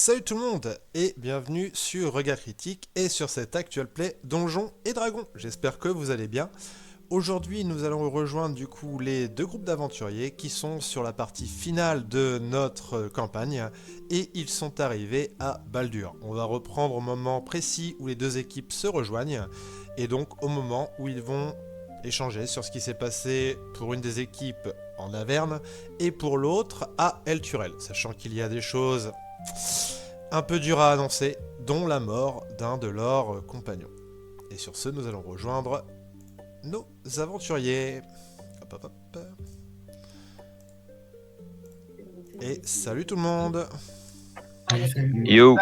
Salut tout le monde et bienvenue sur Regard Critique et sur cet actual play Donjons et Dragons. J'espère que vous allez bien. Aujourd'hui, nous allons rejoindre du coup les deux groupes d'aventuriers qui sont sur la partie finale de notre campagne et ils sont arrivés à Baldur. On va reprendre au moment précis où les deux équipes se rejoignent et donc au moment où ils vont échanger sur ce qui s'est passé pour une des équipes en Averne et pour l'autre à El Turel, sachant qu'il y a des choses un peu dures à annoncer, dont la mort d'un de leurs compagnons. Et sur ce, nous allons rejoindre nos aventuriers. Hop, hop, hop. Et salut tout le monde. Yo.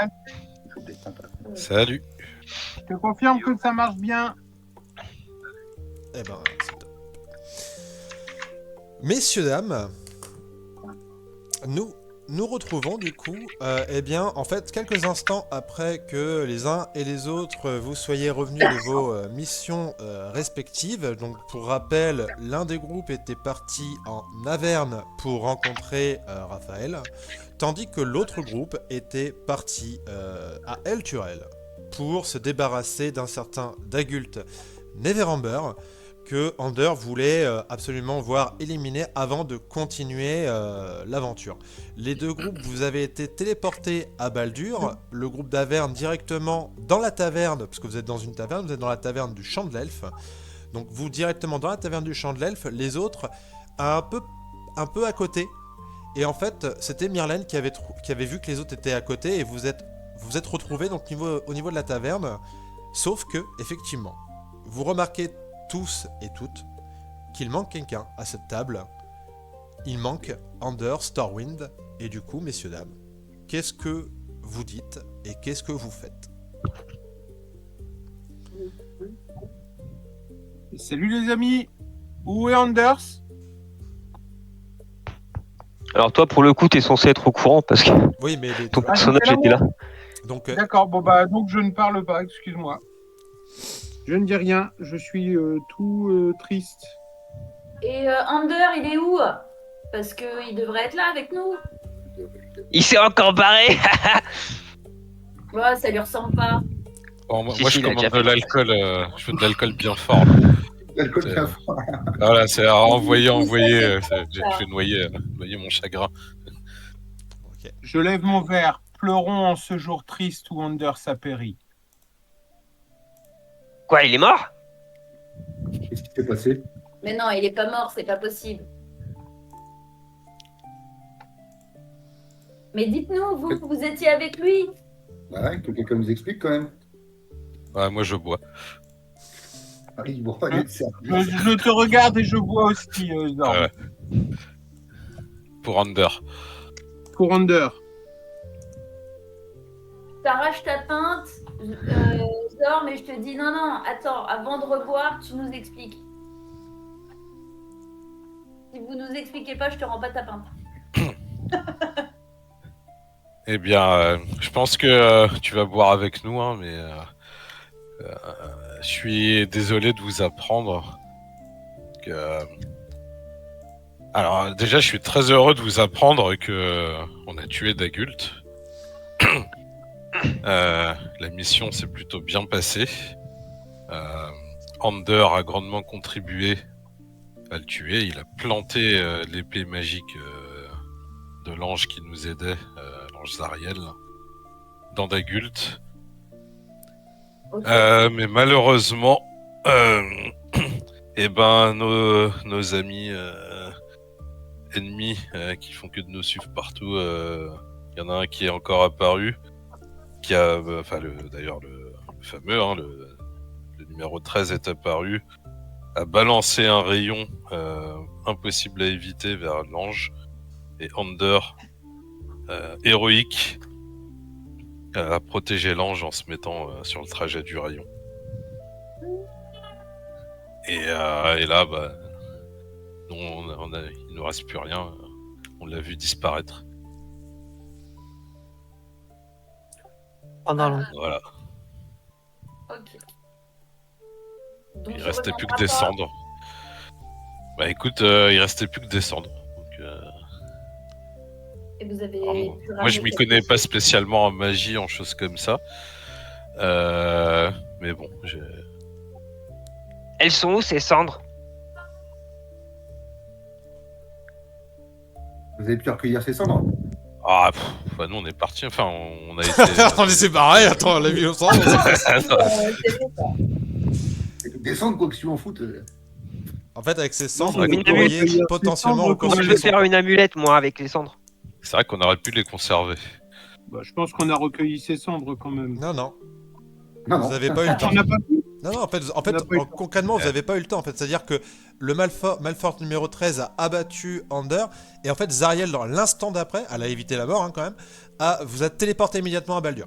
Salut. Je te confirme que ça marche bien. Eh ben, c'est top. Messieurs, dames, nous retrouvons du coup, eh bien, en fait, quelques instants après que les uns et les autres vous soyez revenus de vos missions respectives. Donc, pour rappel, l'un des groupes était parti en Averne pour rencontrer Raphaël, tandis que l'autre groupe était parti à El Turel pour se débarrasser d'un certain Dagult Neverember que Ander voulait absolument voir éliminer avant de continuer l'aventure. Les deux groupes, vous avez été téléportés à Baldur, le groupe d'Averne directement dans la taverne, parce que vous êtes dans une taverne, vous êtes dans la taverne du Champ de l'Elfe, donc vous directement dans la taverne du Champ de l'Elfe, les autres un peu à côté, et en fait c'était Myrlène qui avait vu que les autres étaient à côté, et vous êtes retrouvés donc au niveau de la taverne, sauf que, effectivement, vous remarquez tous et toutes qu'il manque quelqu'un à cette table. Il manque Ander, Stormwind, et du coup, messieurs, dames, qu'est-ce que vous dites et qu'est-ce que vous faites? Salut les amis. Où est Anders? Alors toi, pour le coup, t'es censé être au courant parce que Oui, mais ton personnage était là. Donc, D'accord, bon bah donc je ne parle pas, excuse-moi. Je ne dis rien, je suis tout triste. Et Ander, il est où? Parce qu'il devrait être là avec nous. Il s'est encore barré. Ouais, ça lui ressemble pas. Bon, moi, Si, moi, si, je il a commande déjà de fait. l'alcool, je veux de l'alcool bien fort. Là. L'alcool C'est- bien fort. Voilà, c'est à envoyer, Ça, je vais noyer mon chagrin. ok. Je lève mon verre, pleurons en ce jour triste où Anders a péri. Quoi, il est mort? Qu'est-ce qui s'est passé? Mais non, il est pas mort, c'est pas possible. Mais dites-nous, vous étiez avec lui. Bah ouais, que quelqu'un nous explique quand même. Ouais, moi je bois. Ah, il boit pas de service. Je te regarde et je bois aussi, Zorn. Ouais. Pour Under. Pour Ander. T'arraches ta pinte, Zor, mais je te dis non, attends, avant de reboire, tu nous expliques. Si vous nous expliquez pas, je te rends pas ta pinte. Eh bien, je pense que tu vas boire avec nous, hein, mais je suis désolé de vous apprendre que. Alors déjà, je suis très heureux de vous apprendre que on a tué Dagult. La mission s'est plutôt bien passée. Ander a grandement contribué à le tuer. Il a planté l'épée magique de l'ange qui nous aidait, l'ange Zariel, dans Dagult. Okay. Mais malheureusement, eh ben, nos amis ennemis qui font que de nous suivre partout, y en a un qui est encore apparu, qui a, d'ailleurs le fameux, hein, le numéro 13 est apparu, a balancé un rayon impossible à éviter vers l'ange, et Ander, héroïque, a protégé l'ange en se mettant sur le trajet du rayon. Et là, bah, il nous reste plus rien. On l'a vu disparaître. Pendant Voilà. Ok. Donc, Il tu restait plus que reviendras pas. descendre. Bah écoute, il restait plus que descendre. Donc, Et vous avez pu Moi, je ramener m'y quelque connais pas chose. spécialement en magie, en choses comme ça. Mais bon, Elles sont où ces cendres? Vous avez pu recueillir ces cendres? Ah, bah nous, on est parti. Enfin, on a été. On est séparés, attends, on l'a vu ensemble. C'est bon, ça. Des cendres, quoi, que si on fout. En fait, avec ces Non, cendres, mais vous une pourriez amulette. potentiellement Ces cendres, Moi, je reconstruire vais son faire camp. une amulette, moi, avec les cendres. C'est vrai qu'on aurait pu les conserver. Bah, je pense qu'on a recueilli ces cendres quand même. Non, non, Non, vous non. n'avez pas eu le temps. On n'a pas pu. Non, non, en fait, On n'a pas eu le temps. concrètement, vous n'avez pas eu le temps. En fait, c'est-à-dire que le Malfort numéro 13 a abattu Ander, et en fait, Zariel, dans l'instant d'après, elle a évité la mort hein, quand même, vous a téléporté immédiatement à Baldur.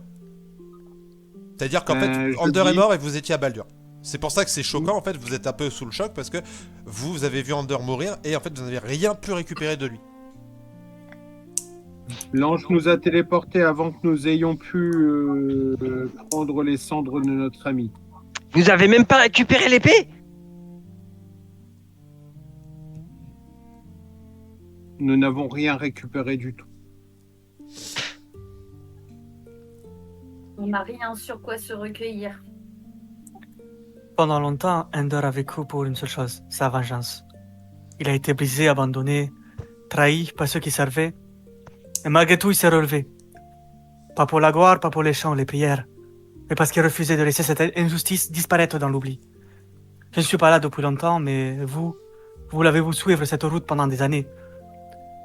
C'est-à-dire qu'en fait, je Ander est dis- mort et vous étiez à Baldur. C'est pour ça que c'est choquant, en fait, vous êtes un peu sous le choc parce que vous avez vu Ander mourir et en fait, vous n'avez rien pu récupérer de lui. L'ange nous a téléportés avant que nous ayons pu prendre les cendres de notre ami. Vous avez même pas récupéré l'épée? Nous n'avons rien récupéré du tout. On n'a rien sur quoi se recueillir. Pendant longtemps, Ender a vécu pour une seule chose, sa vengeance. Il a été brisé, abandonné, trahi par ceux qui servaient. Et malgré tout, il s'est relevé. Pas pour la gloire, pas pour les chants, les prières, mais parce qu'il refusait de laisser cette injustice disparaître dans l'oubli. Je ne suis pas là depuis longtemps, mais vous l'avez-vous suivre cette route pendant des années.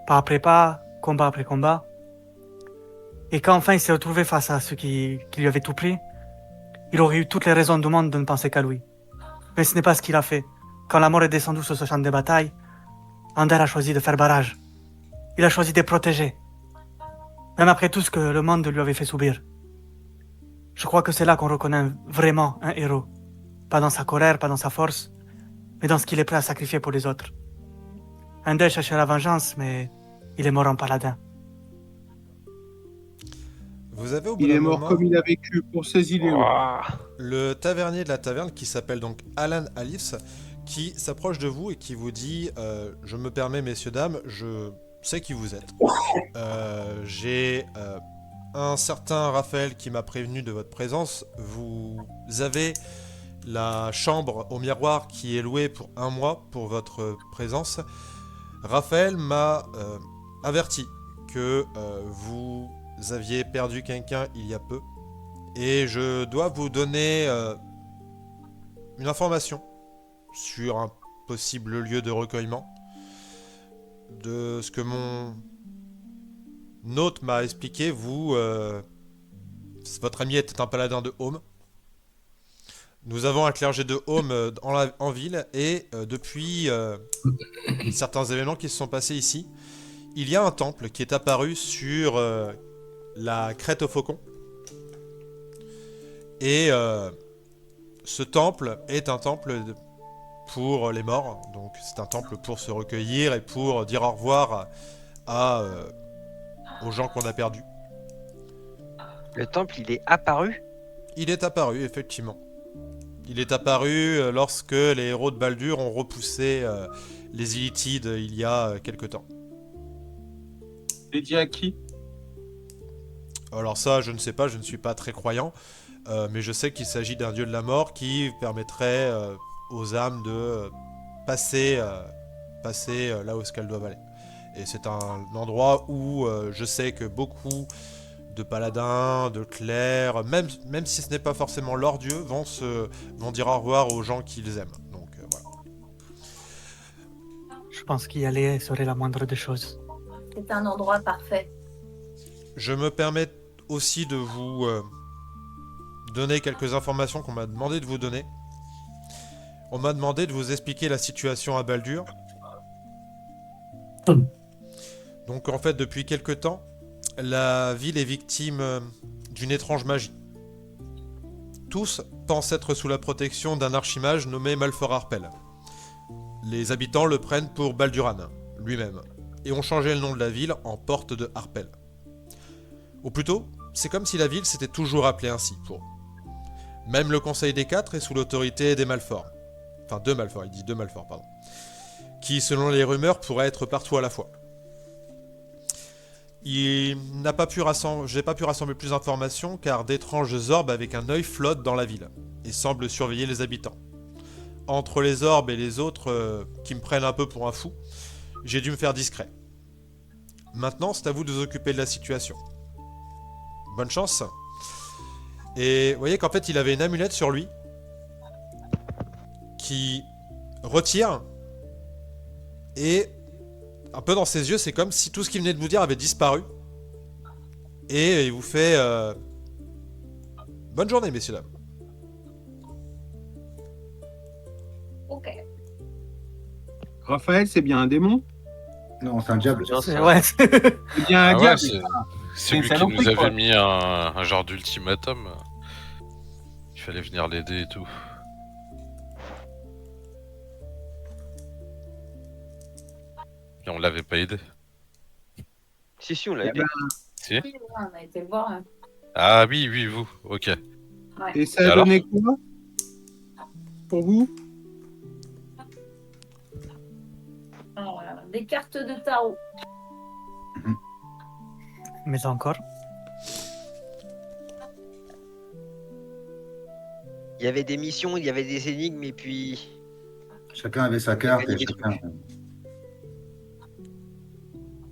Pas après pas, combat après combat. Et quand enfin il s'est retrouvé face à ceux qui lui avaient tout pris, il aurait eu toutes les raisons du monde de ne penser qu'à lui. Mais ce n'est pas ce qu'il a fait. Quand la mort est descendue sur ce champ de bataille, Ander a choisi de faire barrage. Il a choisi de protéger. Même après tout ce que le monde lui avait fait subir. Je crois que c'est là qu'on reconnaît vraiment un héros. Pas dans sa colère, pas dans sa force, mais dans ce qu'il est prêt à sacrifier pour les autres. Ander cherchait la vengeance, mais il est mort en paladin. Vous avez au bout Il d'un est mort moment comme il a vécu pour ses idéaux. Ouah. le tavernier de la taverne qui s'appelle donc Alan Alice qui s'approche de vous et qui vous dit je me permets messieurs dames, je sais qui vous êtes. J'ai un certain Raphaël qui m'a prévenu de votre présence. Vous avez la chambre au miroir qui est louée pour 1 mois pour votre présence. Raphaël m'a averti que vous aviez perdu quelqu'un il y a peu et je dois vous donner une information sur un possible lieu de recueillement. De ce que mon hôte m'a expliqué, votre ami était un paladin de Home. Nous avons un clergé de Home en ville et depuis certains événements qui se sont passés ici, il y a un temple qui est apparu sur la crête au faucon. Et ce temple est un temple pour les morts. Donc c'est un temple pour se recueillir et pour dire au revoir aux gens qu'on a perdus. Le temple, il est apparu? Il est apparu, effectivement. Il est apparu lorsque les héros de Baldur ont repoussé les Illithides il y a quelque temps. Dédié à qui? Alors ça, je ne sais pas, je ne suis pas très croyant, mais je sais qu'il s'agit d'un dieu de la mort qui permettrait aux âmes de passer là où est-ce qu'elles doivent aller. Et c'est un endroit où je sais que beaucoup de paladins, de clercs, même si ce n'est pas forcément leur dieu, vont dire au revoir aux gens qu'ils aiment. Donc voilà. Je pense qu'y aller serait la moindre des choses. C'est un endroit parfait. Je me permets aussi de vous donner quelques informations qu'on m'a demandé de vous donner. On m'a demandé de vous expliquer la situation à Baldur. Donc en fait, depuis quelque temps, la ville est victime d'une étrange magie. Tous pensent être sous la protection d'un archimage nommé Malfort Harpel. Les habitants le prennent pour Balduran, lui-même, et ont changé le nom de la ville en Porte de Harpel. Ou plutôt, c'est comme si la ville s'était toujours appelée ainsi pour eux. Même le Conseil des Quatre est sous l'autorité des Malforts. Enfin, deux Malforts, il dit deux Malforts, pardon. Qui, selon les rumeurs, pourraient être partout à la fois. J'ai pas pu rassembler plus d'informations car d'étranges orbes avec un œil flottent dans la ville et semblent surveiller les habitants. Entre les orbes et les autres qui me prennent un peu pour un fou, j'ai dû me faire discret. Maintenant, c'est à vous de vous occuper de la situation. Bonne chance. Et vous voyez qu'en fait, il avait une amulette sur lui qui retire et un peu dans ses yeux, c'est comme si tout ce qu'il venait de vous dire avait disparu. Et il vous fait bonne journée, messieurs dames. Ok. Raphaël, c'est bien un démon? Non, c'est un diable. Ouais. C'est bien un Ah ouais, diable. c'est lui qui saloperie, nous quoi. avait mis un genre d'ultimatum. Il fallait venir l'aider et tout. Et on l'avait pas aidé. Si, on l'a Eh aidé. ben, Si. Oui, on a été le voir. Hein. Ah oui, vous. Ok. et ça Et a alors donné quoi pour vous? Alors, des cartes de tarot. Mais encore. Il y avait des missions, il y avait des énigmes, et puis... Chacun avait sa carte et chacun.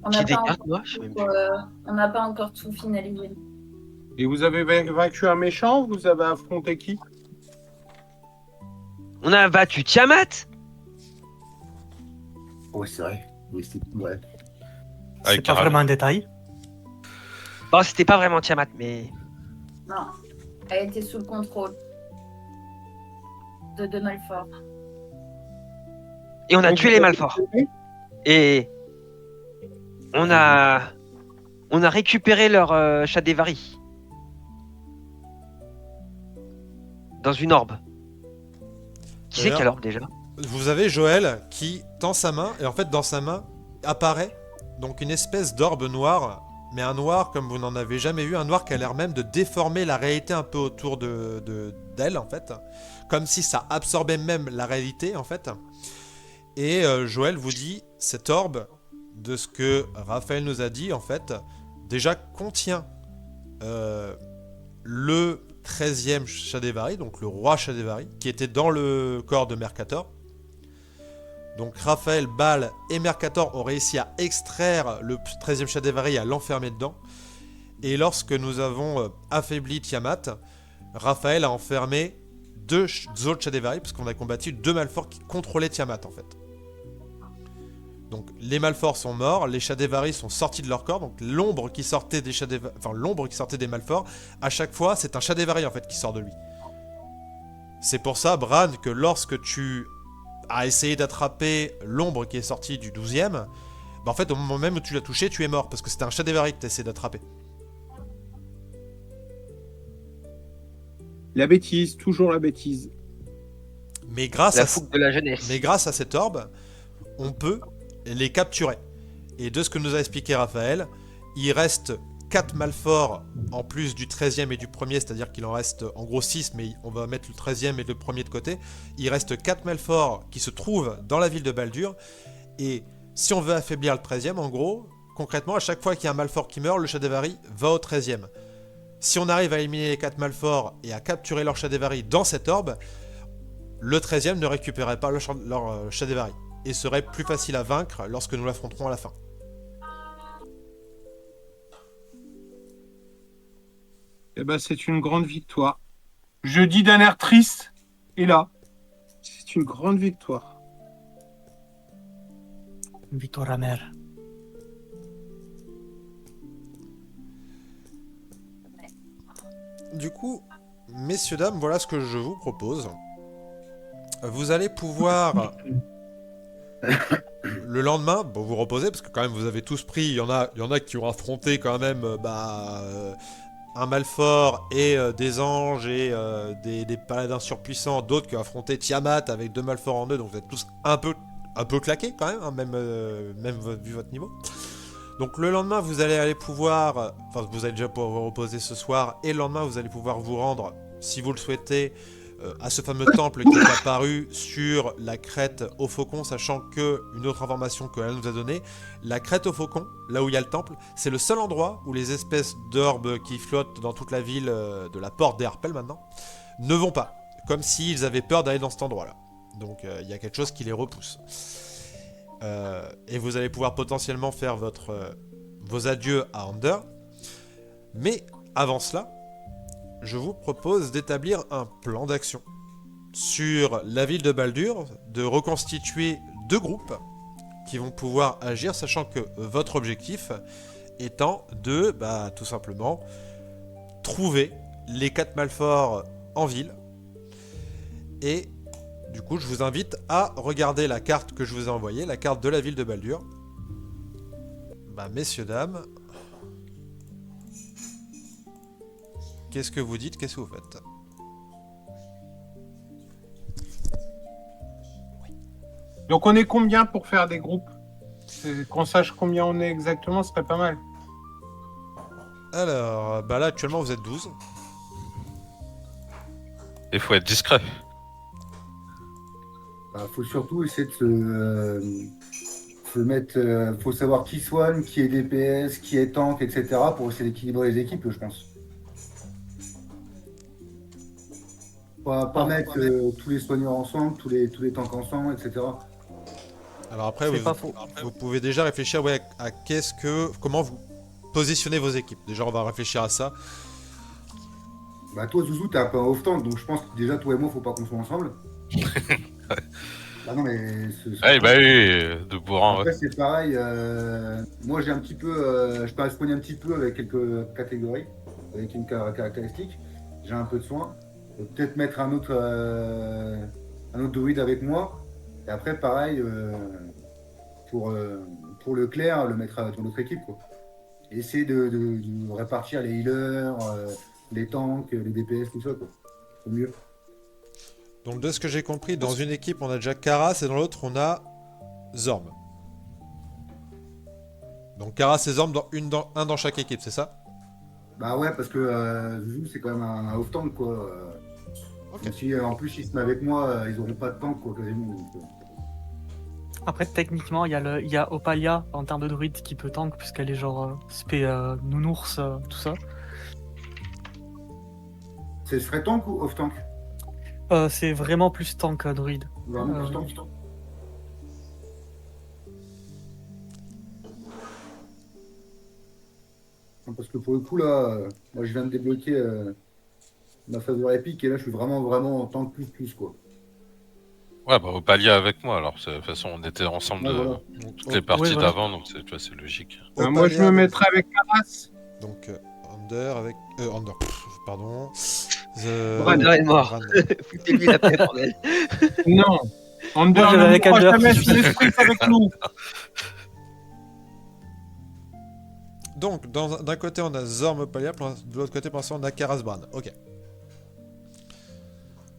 On Qui n'a des pas, cartes, moi? Je sais même plus. on n'a pas encore tout finalisé. Et vous avez vaincu un méchant? Vous avez affronté qui? On a battu Tiamat. Ouais, c'est vrai. Oui, ouais. C'est Avec pas un- vraiment un détail. Bon, c'était pas vraiment Tiamat, mais... Non, elle était sous le contrôle de Malfort. Et on a Donc, tué vous les avez Malforts. tué? Et... On a récupéré leur Shadévari. Dans une orbe. Qui c'est D'ailleurs- quelle orbe déjà? Vous avez Joël qui tend sa main, et en fait, dans sa main apparaît donc une espèce d'orbe noire, mais un noir comme vous n'en avez jamais vu, un noir qui a l'air même de déformer la réalité un peu autour d'elle, en fait. Comme si ça absorbait même la réalité, en fait. Et Joël vous dit, cette orbe, de ce que Raphaël nous a dit, en fait, déjà contient le 13e Shadévari, donc le roi Shadévari, qui était dans le corps de Mercator. Donc Raphaël, Baal et Mercator ont réussi à extraire le 13e Shadévari et à l'enfermer dedans. Et lorsque nous avons affaibli Tiamat, Raphaël a enfermé deux autres Shadévari, parce qu'on a combattu deux Malforts qui contrôlaient Tiamat, en fait. Donc les Malforts sont morts, les Shadévari sont sortis de leur corps, donc l'ombre qui sortait des l'ombre qui sortait des Malforts, à chaque fois c'est un Shadévari en fait qui sort de lui. C'est pour ça, Bran, que lorsque tu as essayé d'attraper l'ombre qui est sortie du 12e, bah en fait au moment même où tu l'as touché, tu es mort, parce que c'était un Shadévari que tu as essayé d'attraper. La bêtise, toujours la bêtise. Mais grâce La fougue de la jeunesse. Mais grâce à cette orbe, on peut les capturer. Et de ce que nous a expliqué Raphaël, il reste 4 Malforts en plus du 13e et du 1er, c'est-à-dire qu'il en reste en gros 6, mais on va mettre le 13e et le 1er de côté. Il reste 4 Malforts qui se trouvent dans la ville de Baldur. Et si on veut affaiblir le 13e, en gros, concrètement, à chaque fois qu'il y a un Malfort qui meurt, le Shadévari va au 13e. Si on arrive à éliminer les 4 Malforts et à capturer leur Shadévari dans cette orbe, le 13e ne récupérerait pas leur Shadévari et serait plus facile à vaincre lorsque nous l'affronterons à la fin. Eh ben, c'est une grande victoire. Je dis d'un air triste, et là, c'est une grande victoire. Une victoire amère. Du coup, messieurs, dames, voilà ce que je vous propose. Vous allez pouvoir, le lendemain, bon, vous reposer, parce que quand même vous avez tous pris, il y en a qui ont affronté quand même un Malfort et des anges et des paladins surpuissants, d'autres qui ont affronté Tiamat avec 2 Malforts en eux, donc vous êtes tous un peu claqués quand même, hein, même vu votre niveau. Donc le lendemain, vous allez pouvoir, enfin vous allez déjà pouvoir vous reposer ce soir, et le lendemain, vous allez pouvoir vous rendre, si vous le souhaitez, à ce fameux temple qui est apparu sur la crête au faucon, sachant que, une autre information qu'elle nous a donnée, la crête au faucon, là où il y a le temple, c'est le seul endroit où les espèces d'orbes qui flottent dans toute la ville de la porte d'Herpel maintenant, ne vont pas. Comme s'ils avaient peur d'aller dans cet endroit-là. Donc il y a quelque chose qui les repousse. Et vous allez pouvoir potentiellement faire vos adieux à Ander. Mais avant cela, je vous propose d'établir un plan d'action sur la ville de Baldur, de reconstituer 2 groupes qui vont pouvoir agir, sachant que votre objectif étant de, tout simplement, trouver les 4 malforts en ville. Et du coup, je vous invite à regarder la carte que je vous ai envoyée, la carte de la ville de Baldur. Messieurs, dames, qu'est-ce que vous dites? Qu'est-ce que vous faites? Donc on est combien pour faire des groupes? Qu'on sache combien on est exactement, ce serait pas mal. Alors, là actuellement vous êtes 12. Il faut être discret. Faut surtout essayer de se mettre. Faut savoir qui soigne, qui est DPS, qui est tank, etc. pour essayer d'équilibrer les équipes, je pense. Pas mettre tous les soigneurs ensemble, tous les tanks ensemble, etc. Alors après, C'est pas faux. vous pouvez déjà réfléchir à comment vous positionnez vos équipes. Déjà, on va réfléchir à ça. Toi, Zouzou, t'es un peu un off-tank, donc je pense que déjà, toi et moi, faut pas qu'on soit ensemble. Non, mais... Oui, de bourrin, Après, ouais. c'est pareil. Moi, j'ai un petit peu... je peux soigner un petit peu avec quelques catégories, avec une caractéristique. J'ai un peu de soin. Peut-être mettre un autre druide avec moi. Et après, pareil, pour le clair, le mettre dans notre équipe, quoi. Et essayer de répartir les healers, les tanks, les DPS, tout ça, quoi. C'est mieux. Donc de ce que j'ai compris, dans une équipe on a déjà Karas et dans l'autre on a Zorm. Donc Karas et Zorm un dans chaque équipe, c'est ça? Ouais, parce que Zouzou, c'est quand même un off-tank, quoi. Ok. Même si en plus ils se mettent avec moi, ils auront pas de tank, quoi, quasiment. Donc, Après, techniquement, il y a Opalia en termes de druide qui peut tank, puisqu'elle est genre spé nounours, tout ça. ce serait tank ou off-tank? C'est vraiment plus tank druide. Vraiment plus tank. Parce que pour le coup, là, moi je viens de débloquer ma faveur épique et là je suis vraiment en tank plus, quoi. Ouais, au palier avec moi, alors. De toute façon, on était ensemble Ouais, voilà. toutes les parties voilà. d'avant, donc tu vois, c'est logique. Moi, je me mettrais avec Karas. Donc Under avec... pardon. Under est mort. Bran. Foutez-lui la paix, bordel. Non. Under Moi, j'avais ne avec mourra Under. jamais sur l'esprit avec nous. Donc d'un côté on a Zorm Opalia, de l'autre côté pour l'instant on a Karas Bran. Ok.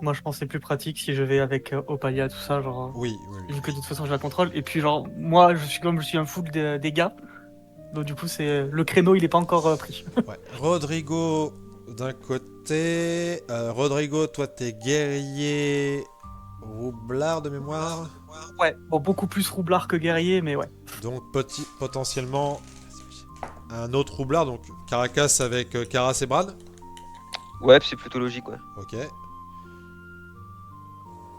Moi, je pense que c'est plus pratique si je vais avec Opalia, tout ça, genre... Oui. Vu que de toute façon, je la contrôle. Et puis, genre, moi, je suis un full des dégâts. Donc, du coup, le créneau, il est pas encore pris. Ouais. Rodrigo d'un côté. Rodrigo, toi t'es guerrier roublard de mémoire. Ouais, bon, beaucoup plus roublard que guerrier, mais ouais. Donc potentiellement un autre roublard, donc Caracas avec Karas et Bran. Ouais, c'est plutôt logique, ouais. Ok.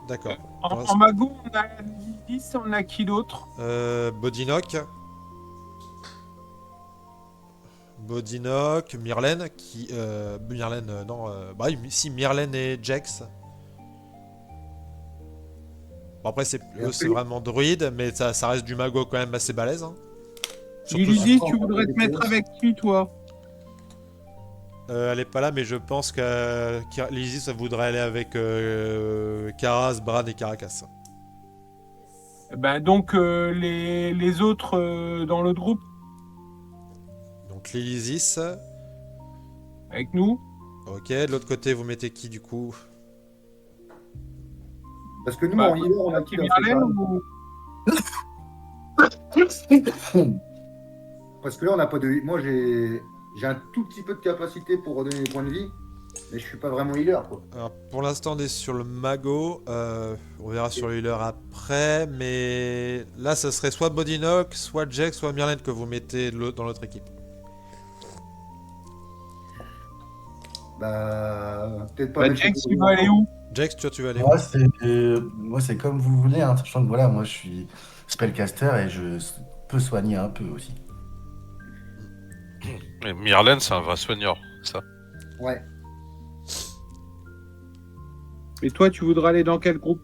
D'accord. En Magou, on a 10, on a qui d'autre? Bodinok. Myrlène, qui... Myrlène, non... si, Myrlène et Jax. Bon, après, c'est vraiment druide, mais ça reste du mago quand même assez balèze. Hein. Lydie, tu voudrais te mettre avec qui, toi? Elle est pas là, mais je pense que Lizzie, ça voudrait aller avec Karas, Bran et Caracas. Donc, les autres dans le groupe, Donc Lysis. avec nous. Ok, de l'autre côté, vous mettez qui du coup? Parce que nous, en healer, on a qui dans ce Myrlène cas? ou... Parce que là, on n'a pas de... Moi, j'ai un tout petit peu de capacité pour redonner les points de vie. Mais je suis pas vraiment healer, quoi. Alors, pour l'instant, on est sur le mago. On verra sur le healer après. Mais là, ça serait soit Bodynock, soit Jack, soit Myrlène que vous mettez dans l'autre équipe. Bah, peut-être pas Bah, mettre Jax, le il va aller où? Jax, tu vas aller où? Moi, c'est comme vous voulez, hein, sachant que voilà, moi, je suis spellcaster et je peux soigner un peu aussi. Et Myrlène, c'est un vrai soigneur, ça. Ouais. Et toi, tu voudrais aller dans quel groupe?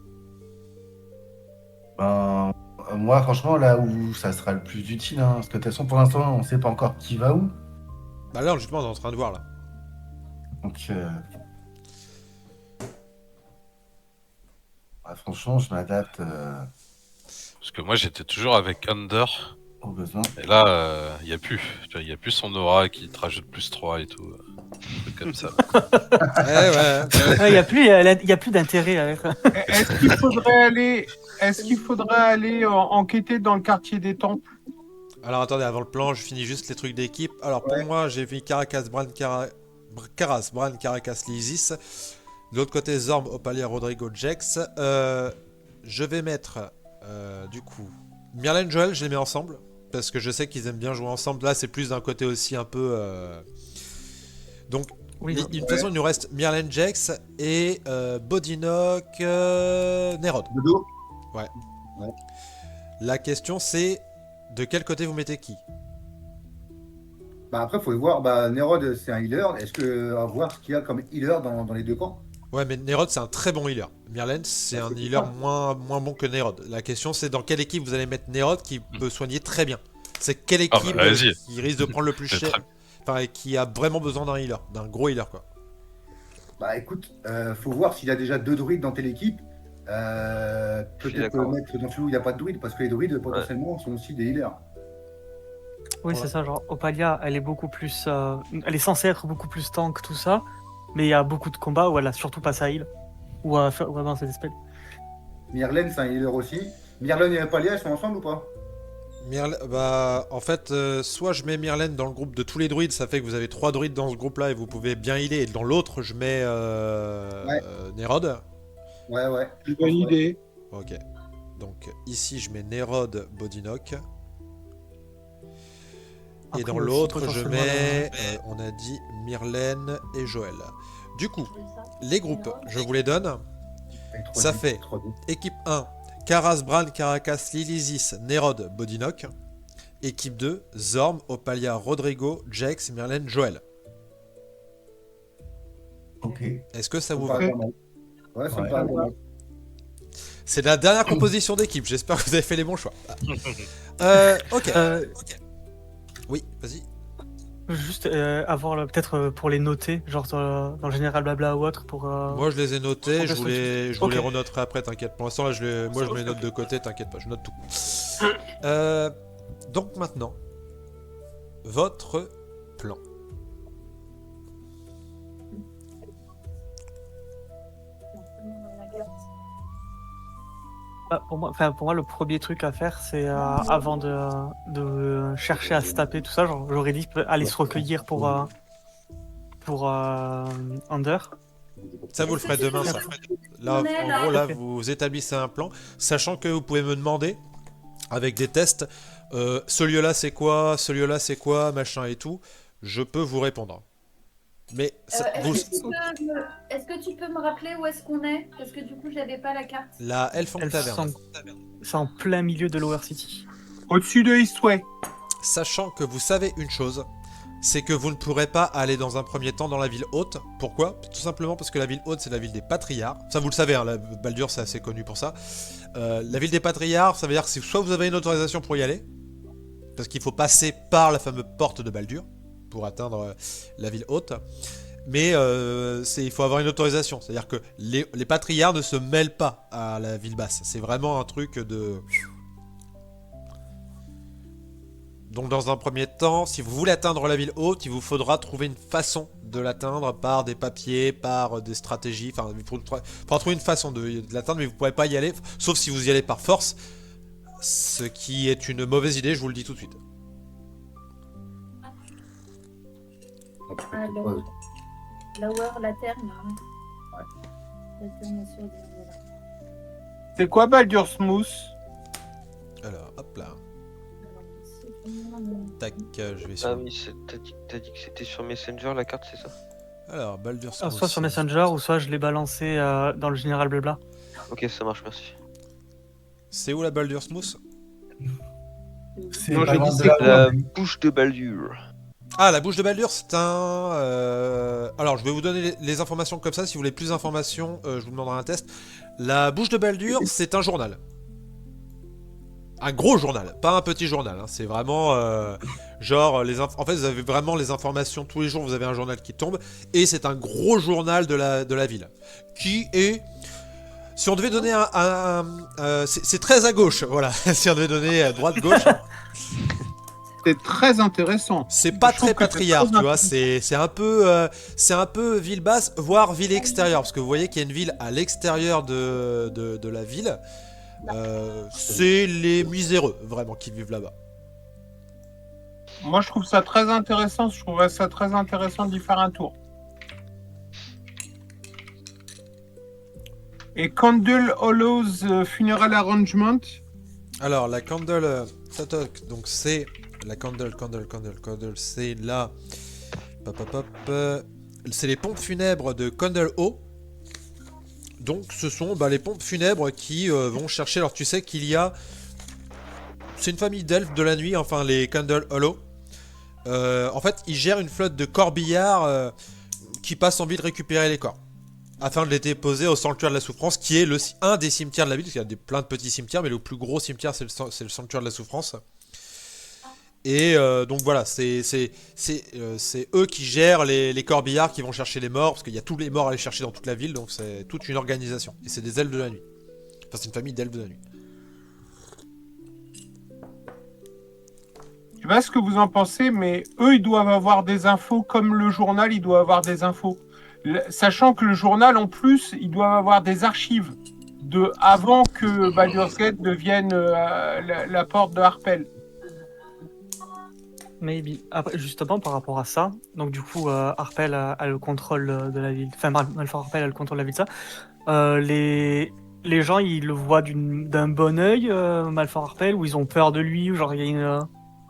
Ben, moi, franchement, là où ça sera le plus utile, hein, parce que de toute façon, pour l'instant, on sait pas encore qui va où. Bah là, justement, on est en train de voir là. Donc, franchement, je m'adapte Parce que moi, j'étais toujours avec Under. aux besoins. Et là, il y a plus. Tu vois, il y a plus son aura qui te rajoute plus 3 et tout. Un truc comme ça. Ouais. Il y a plus d'intérêt avec. Est-ce qu'il faudrait aller enquêter dans le quartier des temples? Alors attendez, avant le plan, je finis juste les trucs d'équipe. Alors pour moi, j'ai mis Caracas, Caras, Bran, Caracas, Lysis. De l'autre côté, Zorm, Opalia, Rodrigo, Jax. Je vais mettre, du coup, Myrlène, Joël, je les mets ensemble. Parce que je sais qu'ils aiment bien jouer ensemble. Là, c'est plus d'un côté aussi un peu... Donc, Oui, de toute façon, il nous reste Myrlène, Jax et Bodynock, Nerod. Dodo. La question, c'est de quel côté vous mettez qui? Bah, après, faut voir. Bah, Nerod, c'est un healer. Est-ce que, à voir ce qu'il y a comme healer dans les deux camps? Ouais, mais Nerod, c'est un très bon healer. Myrlène, c'est Bah, un c'est healer ça. moins bon que Nerod. La question, c'est dans quelle équipe vous allez mettre Nerod qui peut soigner très bien. C'est quelle Ah, équipe bah, vas-y. qui risque de prendre le plus C'est cher. très- Enfin, et qui a vraiment besoin d'un healer, d'un gros healer, quoi. Bah, écoute, faut voir s'il y a déjà 2 druides dans telle équipe. Je suis Peut-être d'accord. mettre dans celui où il n'y a pas de druides, parce que les druides, potentiellement, sont aussi des healers. Oui, c'est ça. Genre, Opalia, elle est beaucoup plus. Elle est censée être beaucoup plus tank, tout ça. Mais il y a beaucoup de combats où elle a surtout pas sa heal. Ou à faire vraiment ses spells. Myrlène, c'est un healer aussi. Myrlène et Palia, ils sont ensemble ou pas? Bah, en fait, soit je mets Myrlène dans le groupe de tous les druides, ça fait que vous avez 3 druides dans ce groupe-là et vous pouvez bien healer. Et dans l'autre, je mets Ouais. Nerod. Ouais, ouais. Une bonne idée. Ok. Donc ici, je mets Nerod, Bodynock. Et Après, dans aussi, l'autre, je potentiellement, mets, on a dit, Myrlène et Joël. Du coup, les groupes, je vous les donne. Avec trois Ça druides, fait 3 druides. équipe 1, Karas, Bran, Caracas, Lilisis, Nerod, Bodynock. Équipe 2, Zorm, Opalia, Rodrigo, Jax, Myrlène, Joël. Ok. Est-ce que ça Ça me vous va? paraît pas mal. Ouais, ça me Ouais. paraît pas mal. C'est la dernière composition d'équipe, j'espère que vous avez fait les bons choix. Ok. Oui, vas-y. Juste avoir peut-être pour les noter, genre dans le général blabla ou autre pour. Moi je les ai notés, Pour je vous les, Ok. renoterai après, t'inquiète. Pour l'instant, là, moi je me les note de côté, t'inquiète pas, je note tout. Donc maintenant, votre plan. Pour moi, le premier truc à faire, c'est avant de chercher à se taper tout ça, genre, j'aurais dit aller se recueillir pour Under. Ça vous le ferez demain, ça. Là, en gros, là, vous établissez un plan, sachant que vous pouvez me demander, avec des tests, ce lieu-là c'est quoi, machin et tout, je peux vous répondre. Mais Est-ce que tu peux me rappeler où est-ce qu'on est? Parce que du coup, j'avais pas la carte. la Elfang Tavern. C'est en plein milieu de Lower City. Au-dessus de Eastway. Sachant que vous savez une chose, c'est que vous ne pourrez pas aller dans un premier temps dans la ville haute. Pourquoi? Tout simplement parce que la ville haute, c'est la ville des patriarches. Ça, vous le savez, hein, Baldur, c'est assez connu pour ça. La ville des patriarches, ça veut dire que soit vous avez une autorisation pour y aller, parce qu'il faut passer par la fameuse porte de Baldur pour atteindre la ville haute. Mais il faut avoir une autorisation. C'est-à-dire que les patriarches ne se mêlent pas à la ville basse. C'est vraiment un truc de... Donc dans un premier temps, si vous voulez atteindre la ville haute, il vous faudra trouver une façon de l'atteindre par des papiers, par des stratégies. Enfin, il faudra trouver une façon de l'atteindre, mais vous ne pourrez pas y aller, sauf si vous y allez par force. Ce qui est une mauvaise idée, je vous le dis tout de suite. Alors, Lower, la terre, non. La terre, bien sûr, voilà. C'est quoi Baldur's Smooth? Alors, hop là. Tac, je vais Ah sur... oui, t'as dit que c'était sur Messenger la carte, c'est ça? Alors, Baldur's Ah, Smooth. soit sur Messenger ou soit je l'ai balancé dans le général blabla. Ok, ça marche, merci. C'est où la Baldur's Smooth? C'est Non, pas j'ai loin dit de c'est là, La ouais. bouche de Baldur. Ah, la bouche de Baldur, c'est un... Alors, je vais vous donner les informations comme ça. Si vous voulez plus d'informations, je vous demanderai un test. La bouche de Baldur, c'est un journal. Un gros journal, pas un petit journal. Hein. C'est vraiment genre en fait, vous avez vraiment les informations tous les jours. Vous avez un journal qui tombe et c'est un gros journal de la ville qui est. Si on devait donner c'est très à gauche, voilà. Si on devait donner à droite gauche, C'est très intéressant. c'est pas Je trouve très que c'est patriarche, très tu vois. C'est un peu ville basse, voire ville extérieure, parce que vous voyez qu'il y a une ville à l'extérieur de la ville. C'est les miséreux, vraiment, qui vivent là-bas. Moi, je trouve ça très intéressant. Je trouverais ça très intéressant d'y faire un tour. Et Candle Hollows Funeral Arrangement. Alors, la candle, donc c'est la candle, c'est la, c'est les pompes funèbres de Candle Hall. Donc, ce sont les pompes funèbres qui vont chercher. Alors, tu sais qu'il y a, c'est une famille d'elfes de la nuit, enfin les Candle Hollow. En fait, ils gèrent une flotte de corbillards qui passent en ville récupérer les corps, afin de les déposer au sanctuaire de la souffrance, qui est un des cimetières de la ville, parce qu'il y a plein de petits cimetières, mais le plus gros cimetière, c'est le sanctuaire de la souffrance. Et donc voilà, c'est eux qui gèrent les corbillards qui vont chercher les morts, parce qu'il y a tous les morts à aller chercher dans toute la ville, donc c'est toute une organisation. Et c'est des elfes de la nuit. Enfin, c'est une famille d'elfes de la nuit. Je sais pas ce que vous en pensez, mais eux, ils doivent avoir des infos comme le journal, il doit avoir des infos. Sachant que le journal, en plus, il doit avoir des archives de avant que Baldur's Gate devienne la porte de Harpel. Maybe. Après, justement, par rapport à ça, donc du coup, Harpel a le contrôle de la ville. Enfin, Malfoy Harpel a le contrôle de la ville, ça. Les gens, ils le voient d'un bon œil, Malfoy Harpel, ou ils ont peur de lui, ou genre, il y a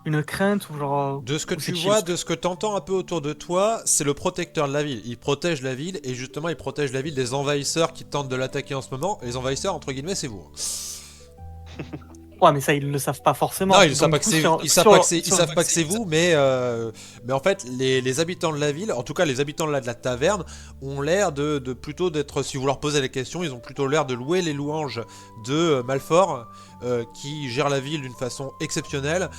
une crainte, ou genre... De ce que ou tu c'est vois, chill. de ce que tu entends un peu autour de toi, c'est le protecteur de la ville. Il protège la ville, et justement, il protège la ville des envahisseurs qui tentent de l'attaquer en ce moment. Et les envahisseurs, entre guillemets, c'est vous. Ouais, mais ça, ils le savent pas forcément. Non, ils savent Donc, pas que du coup, c'est, sur- ils savent sur- pas que c'est, sur- savent pas que c'est vous, mais en fait, les habitants de la ville, en tout cas les habitants de la taverne, ont l'air de plutôt d'être, si vous leur posez la question, ils ont plutôt l'air de louer les louanges de Malfoy, qui gère la ville d'une façon exceptionnelle,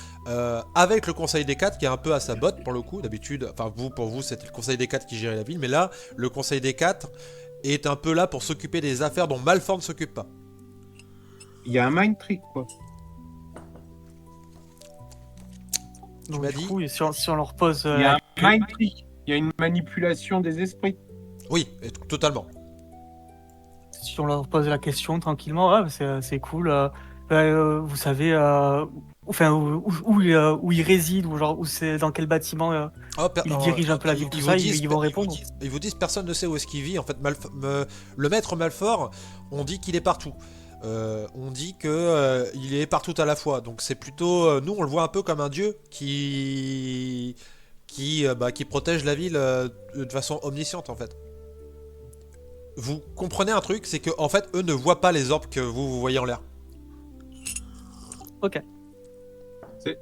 avec le Conseil des Quatre qui est un peu à sa botte pour le coup. D'habitude, enfin pour vous, c'était le Conseil des Quatre qui gérait la ville, mais là, le Conseil des Quatre est un peu là pour s'occuper des affaires dont Malfoy ne s'occupe pas. Il y a un mind trick, quoi. donc, m'as du dit coup, si on leur pose... Il y a un mind trick. Il y a une manipulation des esprits. Oui, totalement. Si on leur pose la question tranquillement, ouais, c'est cool. Vous savez enfin, où ils résident, ou genre où c'est dans quel bâtiment ils dirigent un peu la ville, tout ça, ils vont répondre. Ils vous disent personne ne sait où est-ce qu'il vit. En fait, le maître Malfoy, on dit qu'il est partout. On dit que il est partout à la fois. Donc c'est plutôt, nous on le voit un peu comme un dieu qui protège la ville de façon omnisciente en fait. Vous comprenez un truc, c'est que en fait eux ne voient pas les orbes que vous voyez en l'air. Ok.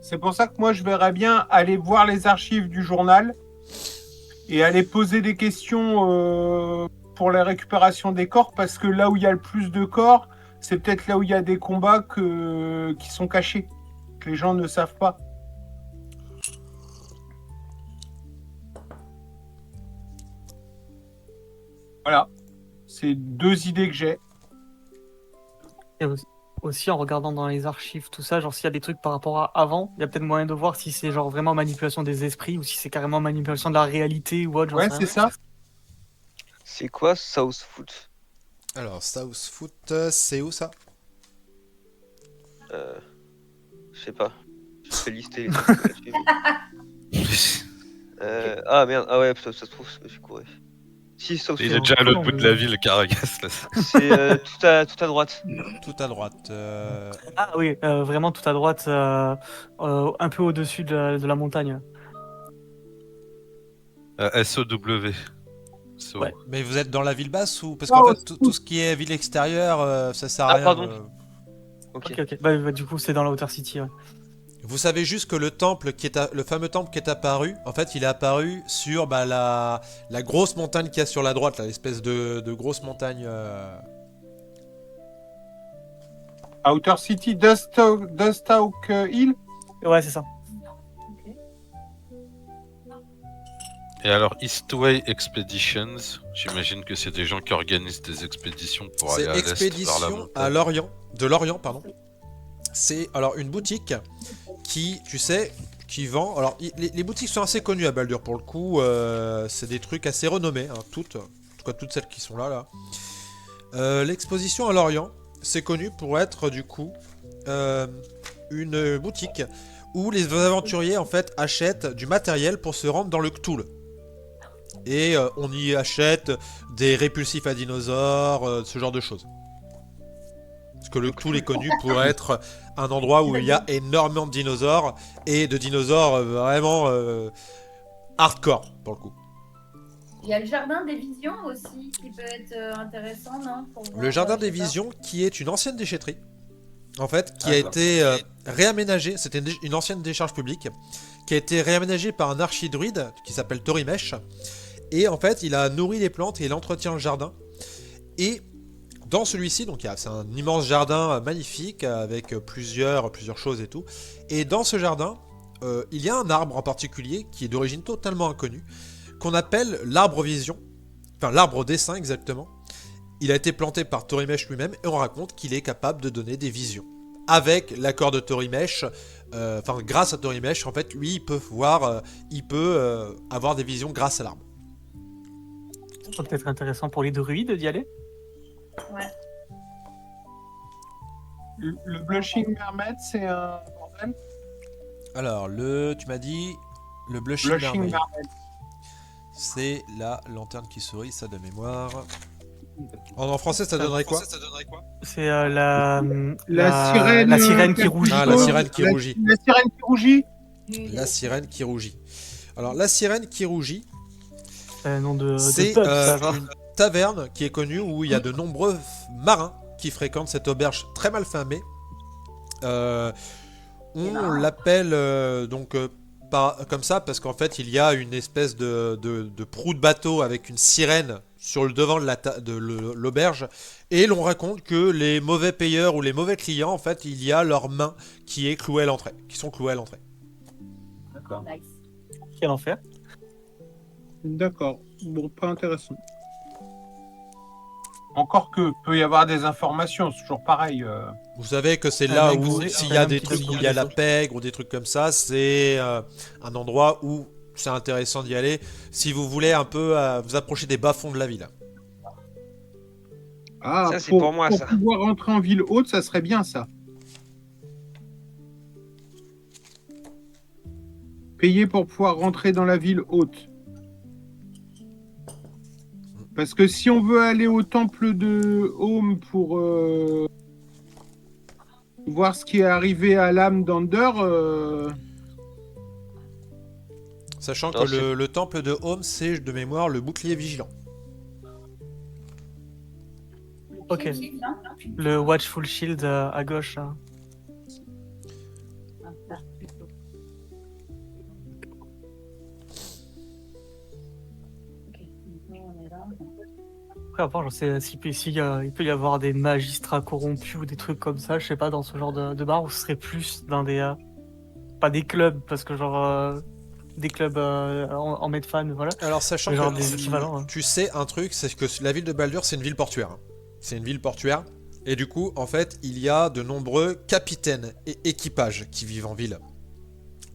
C'est pour ça que moi, je verrais bien aller voir les archives du journal et aller poser des questions pour la récupération des corps, parce que là où il y a le plus de corps, c'est peut-être là où il y a des combats qui sont cachés, que les gens ne savent pas. Voilà. C'est deux idées que j'ai. Et aussi, en regardant dans les archives, tout ça, genre s'il y a des trucs par rapport à avant, il y a peut-être moyen de voir si c'est genre vraiment manipulation des esprits ou si c'est carrément manipulation de la réalité ou autre. j'en Ouais, sais c'est rien. ça. C'est quoi Southfoot? Alors Southfoot, c'est où ça? Je sais pas. Je fais lister les trucs là-dessus. Ah merde, ah ouais, putain, ça se trouve, je suis couru. Si, sauf Il c'est est déjà à en l'autre fond, bout de la ville, Caragas. Là. c'est tout à droite. Tout à droite. Ah oui, vraiment tout à droite, un peu au-dessus de la montagne. SOW. So. Ouais. Mais vous êtes dans la ville basse ou... Parce Non, qu'en fait, c'est tout ce qui est ville extérieure, ça sert à Ah, rien. pardon. Ok. Ok. Bah, du coup, c'est dans la Outer City. Ouais. Vous savez juste que le temple le fameux temple qui est apparu, en fait, il est apparu sur la grosse montagne qu'il y a sur la droite, là, l'espèce de grosse montagne. Outer City, Dust Oak Hill. Ouais, c'est ça. Et alors, Eastway Expeditions, j'imagine que c'est des gens qui organisent des expéditions pour aller C'est à l'est vers la expédition montagne. à l'Orient, de l'Orient, pardon. C'est alors une boutique qui, tu sais, qui vend. Alors, les boutiques sont assez connues à Baldur pour le coup. C'est des trucs assez renommés, hein, toutes, en tout cas toutes celles qui sont là. L'exposition à l'Orient, c'est connu pour être du coup une boutique où les aventuriers en fait achètent du matériel pour se rendre dans le Cthulhu. Et on y achète des répulsifs à dinosaures, ce genre de choses. Parce que le Cthulhu est connu pour être un endroit où il y a énormément de dinosaures, et de dinosaures vraiment hardcore, pour le coup. Il y a le jardin des visions aussi, qui peut être intéressant, non? Pour voir, Le jardin je des sais pas. visions, qui est une ancienne déchetterie, en fait, qui a D'accord. été réaménagée, c'était une ancienne décharge publique, qui a été réaménagée par un archidruide qui s'appelle Torimesh, et en fait, il a nourri les plantes et il entretient le jardin, et dans celui-ci, donc c'est un immense jardin magnifique, avec plusieurs choses et tout, et dans ce jardin, il y a un arbre en particulier, qui est d'origine totalement inconnue, qu'on appelle l'arbre vision, enfin l'arbre dessin exactement. Il a été planté par Torimesh lui-même et on raconte qu'il est capable de donner des visions. Avec l'accord de Torimesh, enfin grâce à Torimesh, en fait, lui, il peut voir, avoir des visions grâce à l'arbre. Ça peut être intéressant pour les druides d'y aller. Ouais. Le Blushing Mermaid, c'est un bordel. Alors, tu m'as dit, le Blushing Blushing Mermaid. Mermaid. C'est la lanterne qui sourit, ça de mémoire. En français, ça donnerait quoi? C'est La sirène, la sirène qui rougit. Ah, la sirène qui rougit. La sirène qui rougit. La sirène qui rougit. Alors, la sirène qui rougit, Nom de c'est pub, ça va. une taverne qui est connue où il y a de nombreux marins qui fréquentent cette auberge très mal famée. On l'appelle comme ça parce qu'en fait il y a une espèce de proue de bateau avec une sirène sur le devant de l'auberge, et l'on raconte que les mauvais payeurs ou les mauvais clients, en fait, il y a leur main qui sont clouée à l'entrée. D'accord. Nice. Quel enfer. D'accord. Bon, pas intéressant. Encore que peut y avoir des informations, c'est toujours pareil. Vous savez que c'est Un là mec où bourré, s'il un y a homme des qui trucs peut où il y a la bourrer pègre ou des trucs comme ça, c'est un endroit où c'est intéressant d'y aller si vous voulez un peu vous approcher des bas-fonds de la ville. Ah, Ça, c'est pour moi, pour ça. pouvoir rentrer en ville haute, ça serait bien ça. Payer pour pouvoir rentrer dans la ville haute. Parce que si on veut aller au temple de Home pour voir ce qui est arrivé à l'âme d'Ander, Sachant Non, que le temple de Home, c'est de mémoire le bouclier vigilant. Ok. Le Watchful Shield à gauche. Là. Après, je sais s'il il peut y avoir des magistrats corrompus ou des trucs comme ça, je sais pas, dans ce genre de bar, ou ce serait plus dans des... pas des clubs, parce que genre... des clubs en Medfan, voilà. Alors sachant Genre que des équivalents, hein. tu sais un truc, c'est que la ville de Baldur, c'est une ville portuaire. Hein. C'est une ville portuaire. Et du coup, en fait, il y a de nombreux capitaines et équipages qui vivent en ville.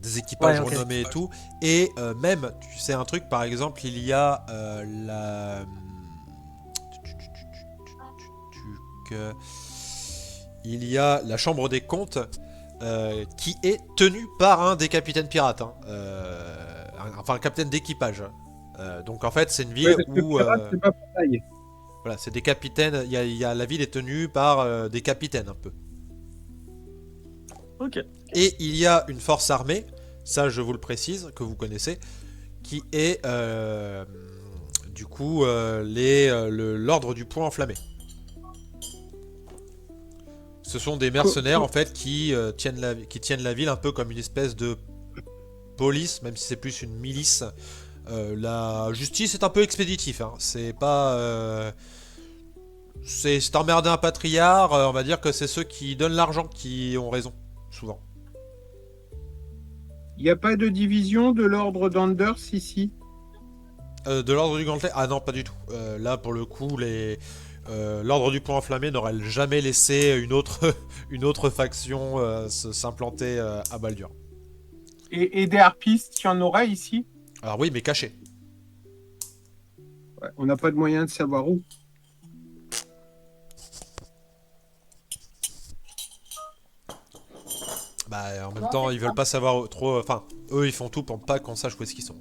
Des équipages Ouais, ok. renommés et tout. Et même, tu sais un truc, par exemple, il y a il y a la chambre des comptes qui est tenue par un des capitaines pirates. Hein. Enfin, un capitaine d'équipage. Donc en fait, c'est une ville Ouais, parce que où pirate, c'est pas pareil. voilà, c'est des capitaines. La ville est tenue par des capitaines un peu. Ok. Et il y a une force armée, ça je vous le précise, que vous connaissez, qui est du coup l'ordre du poing enflammé. Ce sont des mercenaires en fait qui tiennent la ville un peu comme une espèce de police, même si c'est plus une milice. La justice est un peu expéditif, hein. C'est pas c'est emmerder un patriarche, on va dire que c'est ceux qui donnent l'argent qui ont raison, souvent. Il n'y a pas de division de l'ordre d'Anders ici. De l'ordre du gantelet? Ah non, pas du tout. Là, pour le coup, l'ordre du poing enflammé n'aurait jamais laissé une autre, une autre faction s'implanter à Baldur. Et des harpistes, il y en aurait ici? Alors oui, mais caché. Ouais, on n'a pas de moyen de savoir où. Bah, en même Non, temps, c'est ils veulent ça. pas savoir trop. Enfin, eux, ils font tout pour pas qu'on sache où est-ce qu'ils sont.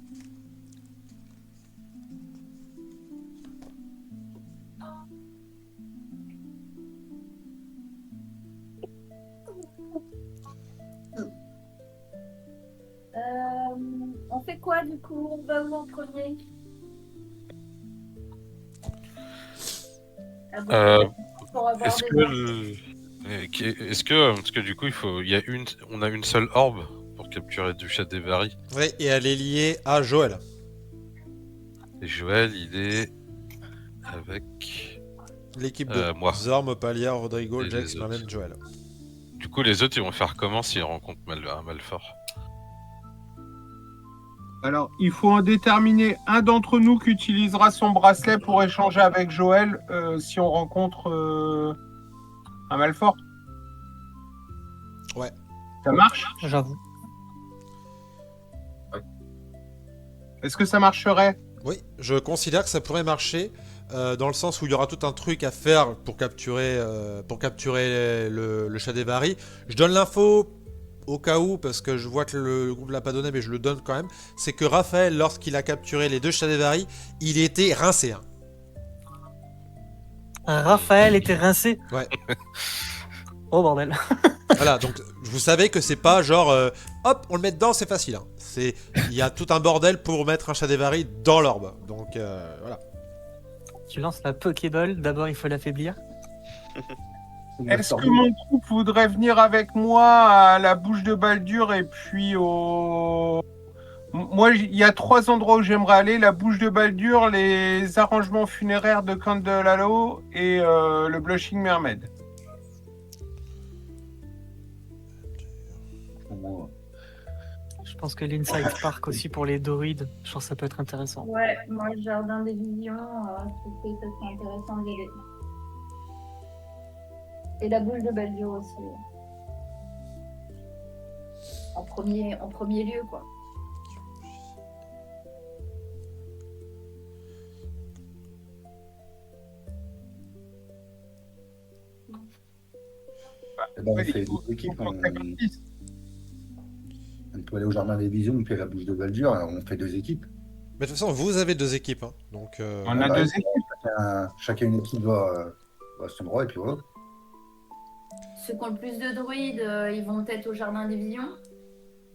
On fait quoi du coup? On va où en premier? Ah bon, Euh, pour avoir Est-ce des que, infos. parce que du coup, on a une seule orbe pour capturer Duchat d'Evari. Oui, et elle est liée à Joël. Et Joël, il est avec L'équipe de moi. Zorm, Opalia, Rodrigo, Et les Jax, autres. Marlène, Joël. Du coup, les autres, ils vont faire comment s'ils rencontrent un Malfort? Alors, il faut en déterminer un d'entre nous qui utilisera son bracelet pour échanger avec Joël si on rencontre un Malfort. Ouais. Ça marche? J'avoue. Est-ce que ça marcherait? Oui, je considère que ça pourrait marcher dans le sens où il y aura tout un truc à faire pour capturer le chat des Varies. Je donne l'info au cas où, parce que je vois que le groupe l'a pas donné, mais je le donne quand même. C'est que Raphaël, lorsqu'il a capturé les deux chats des Varies, il était rincé. Hein. Raphaël était rincé. Ouais. Oh bordel. Voilà, donc vous savez que c'est pas genre hop, on le met dedans, c'est facile. Hein. Il y a tout un bordel pour mettre un chat des Varies dans l'orbe. Donc voilà. Tu lances la Pokéball, d'abord il faut l'affaiblir. Est-ce que mon groupe voudrait venir avec moi à la bouche de Baldur et puis au... Moi, il y a 3 endroits où j'aimerais aller. La bouche de Baldur, les arrangements funéraires de Candelalo et le Blushing Mermaid. Je pense que l'Inside Park aussi pour les Dorides, je pense que ça peut être intéressant. Ouais, moi le jardin des visions, je trouve que ça serait intéressant d'y aller. Et la bouche de Baldur aussi. En premier lieu, quoi. Eh ben, on Ouais, fait il faut- deux équipes. faut qu'on répartisse. On peut aller au Jardin des Visions, puis à la Bouche de Baldur, et on fait deux équipes. Mais de toute façon, vous avez deux équipes. Hein. Donc On a bah, 2 ouais. équipes. Chacun une équipe va à cet endroit, et puis voilà. Ceux qui ont le plus de druides, ils vont peut-être au jardin des visions.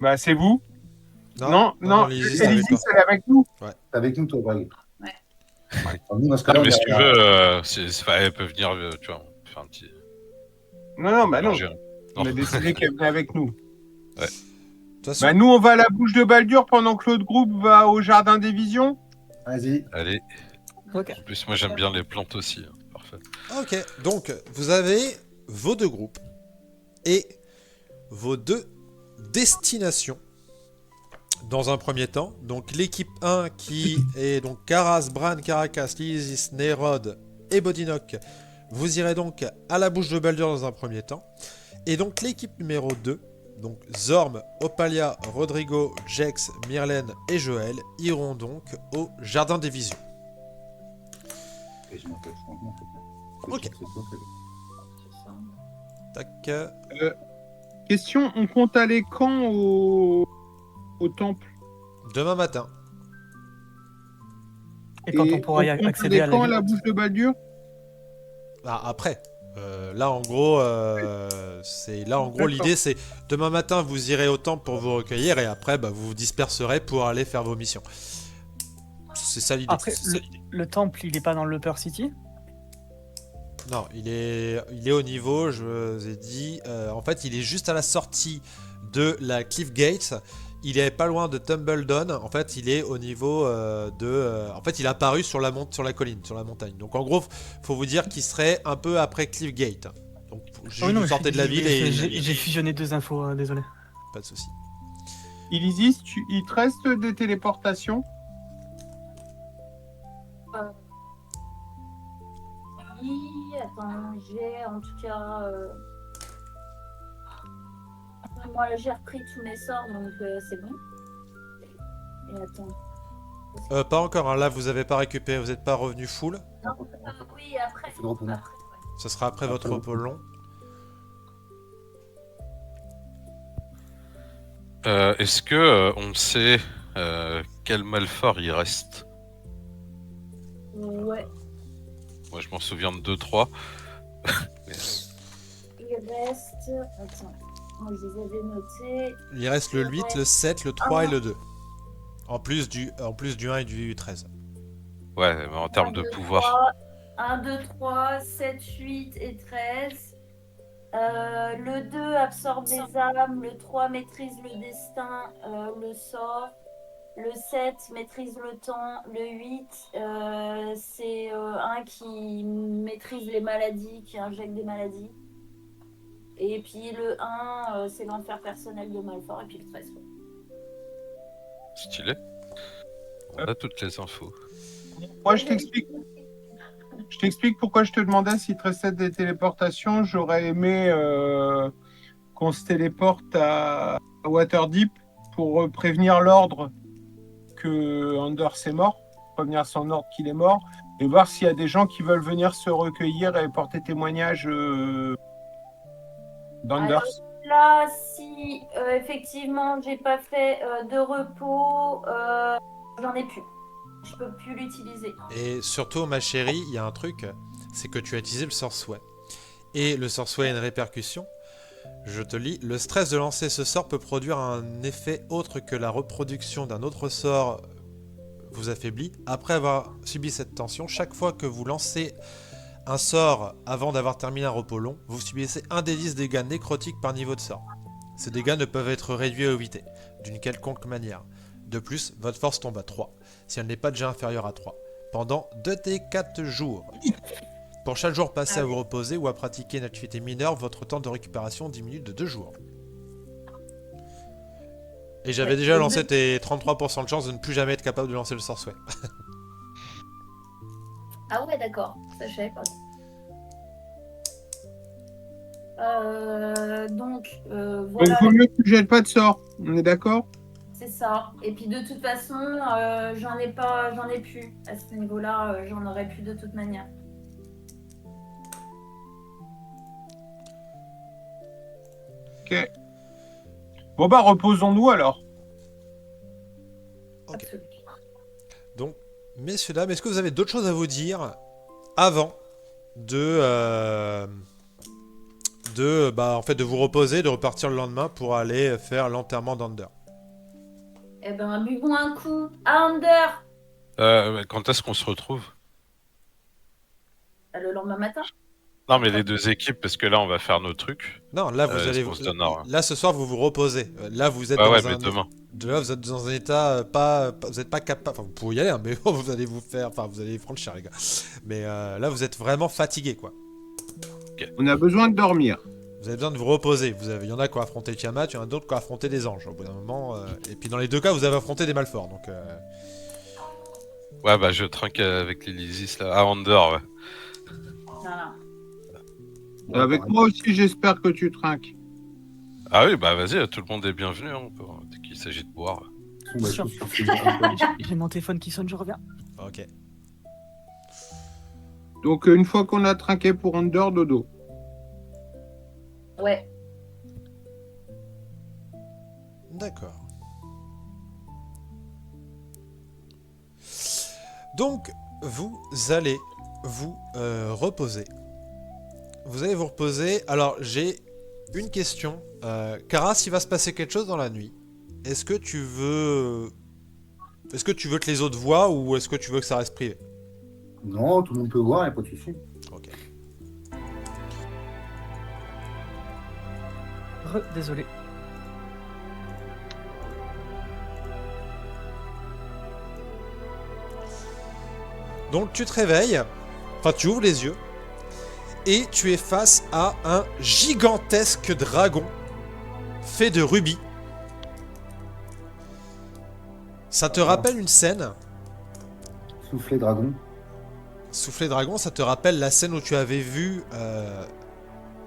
Bah, c'est vous. Non, Lysis, c'est avec Élysis, toi. elle est avec nous. T'es avec nous, toi, Greg. Ouais. Alors, nous, dans ce Ah, cas-là, mais on si est tu à- veux, elle peut venir, tu vois, on peut faire un petit. Non, bah non. mélanger, hein. On a décidé qu'elle venait avec nous. De toute façon, Bah, nous, on va à la bouche de Baldur pendant que l'autre groupe va au jardin des visions. Vas-y. Allez. Ok. En plus, moi, j'aime bien les plantes aussi. Hein. Parfait. ok. Donc, vous avez vos deux groupes et vos deux destinations dans un premier temps. Donc, l'équipe 1 qui est donc Karas, Bran, Caracas, Lysis, Nerod et Bodinok. Vous irez donc à la bouche de Baldur dans un premier temps. Et donc, l'équipe numéro 2, donc Zorm, Opalia, Rodrigo, Jex, Myrlène et Joël iront donc au Jardin des Visions. Et je m'en fais franchement, c'est Ok. C'est ça. Tac. Question, on compte aller quand au temple? Demain matin. Et quand on pourra y on compte accéder à des camps à la la ville. bouche de Baldur? Bah, après, là en gros, D'accord. l'idée c'est demain matin vous irez au temple pour vous recueillir et après bah, vous vous disperserez pour aller faire vos missions. C'est ça l'idée. Après, le temple, il est pas dans l'Upper City? Non, il est au niveau, je vous ai dit. En fait, il est juste à la sortie de la Cliff Gate. Il est pas loin de Tumbledon. En fait, il est au niveau en fait, il est apparu sur sur la colline, sur la montagne. Donc, en gros, faut vous dire qu'il serait un peu après Cliff Gate. Donc, juste Oui, non, vous sortez de la ville et j'ai fusionné deux infos, désolé. pas de souci. Ilisis, il te reste des téléportations? Oui, attends, j'ai en tout cas. Moi, j'ai repris tous mes sorts, donc c'est bon. Et attends. Pas encore. Hein, là, vous avez pas récupéré. Vous n'êtes pas revenu full. Non, oui, après. Faut le repos long. Après, ouais. Ce sera après votre repos long. Est-ce que on sait quel Malfort il reste? Ouais. Moi, je m'en souviens de 2-3. Il reste. Attends. Moi, je les avais notés. Il reste le 8, le 7, le 3 et le 2. En plus du 1 et du 13. Ouais, mais en termes de pouvoir. 1, 2, 3, 7, 8 et 13. Le 2 absorbe les âmes, le 3 maîtrise le destin, le sort, le 7 maîtrise le temps, le 8 c'est un qui maîtrise les maladies, qui injecte des maladies. Et puis le 1 c'est l'enfer personnel de Malfort, et puis le 13. Quoi. Stylé. On a toutes les infos. Moi, je t'explique. Je t'explique pourquoi je te demandais s'il te restait des téléportations. J'aurais aimé qu'on se téléporte à Waterdeep pour prévenir l'ordre que Anders est mort, prévenir son ordre qu'il est mort, et voir s'il y a des gens qui veulent venir se recueillir et porter témoignage d'Anders. Là, si effectivement j'ai pas fait de repos, j'en ai plus. Je peux plus l'utiliser. Et surtout, ma chérie, il y a un truc, c'est que tu as utilisé le sort souhait. Et le sort souhait a une répercussion. Je te lis, le stress de lancer ce sort peut produire un effet autre que la reproduction d'un autre sort vous affaiblit. Après avoir subi cette tension, chaque fois que vous lancez un sort avant d'avoir terminé un repos long, vous subissez un des 10 dégâts nécrotiques par niveau de sort. Ces dégâts ne peuvent être réduits ou évités, d'une quelconque manière. De plus, votre force tombe à 3, si elle n'est pas déjà inférieure à 3, pendant 2 des 4 jours. Pour chaque jour passé à vous reposer ou à pratiquer une activité mineure, votre temps de récupération diminue de 2 jours. Et j'avais déjà lancé tes 33% de chance de ne plus jamais être capable de lancer le sort souhait. Ah ouais, d'accord. Ça, je savais pas. Donc, Donc, voilà. il vaut mieux que tu jettes pas de sort. On est d'accord? C'est ça. Et puis, de toute façon, j'en ai plus. À ce niveau-là, j'en aurais plus de toute manière. Ok. Bon, bah, reposons-nous alors. Ok. Absolument. Donc, messieurs, dames, est-ce que vous avez d'autres choses à vous dire avant de vous reposer, de repartir le lendemain pour aller faire l'enterrement d'Ander? Eh ben, buvons un coup. À Under Quand est-ce qu'on se retrouve? Le lendemain matin. Non, mais les deux équipes, parce que là, on va faire nos trucs. Non, là vous allez on se donnera. là ce soir vous vous reposez. Là vous êtes Ah dans ouais, un mais demain. là vous êtes dans un état vous êtes pas capable, enfin vous pouvez y aller hein, mais bon, vous allez vous franchir les gars. Mais là vous êtes vraiment fatigué quoi. On a besoin de dormir. Vous avez besoin de vous reposer. Il y en a qui ont affronté Tiamat, il y en a d'autres qui ont affronté des anges au bout d'un moment. Et puis dans les deux cas vous avez affronté des Malforts donc. Ouais, bah je trinque avec l'Elysis là. À Andorre, ouais. Voilà. Avec moi aussi, j'espère que tu trinques. Ah oui, bah vas-y, tout le monde est bienvenu, hein, dès qu'il s'agit de boire. Sûr. J'ai mon téléphone qui sonne, je reviens. Ok. Donc, une fois qu'on a trinqué pour Under, dodo. Ouais. D'accord. Donc, vous allez vous reposer. Vous allez vous reposer. Alors, j'ai une question. Karas, il va se passer quelque chose dans la nuit. Est-ce que tu veux... Est-ce que tu veux que les autres voient ou est-ce que tu veux que ça reste privé? Non, tout le monde peut voir, il n'y a pas de souci. Ok. Désolé. Donc tu te réveilles, enfin tu ouvres les yeux, et tu es face à un gigantesque dragon fait de rubis. Ça te rappelle une scène, Souffler dragon. Soufflé Dragon, ça te rappelle la scène où tu avais vu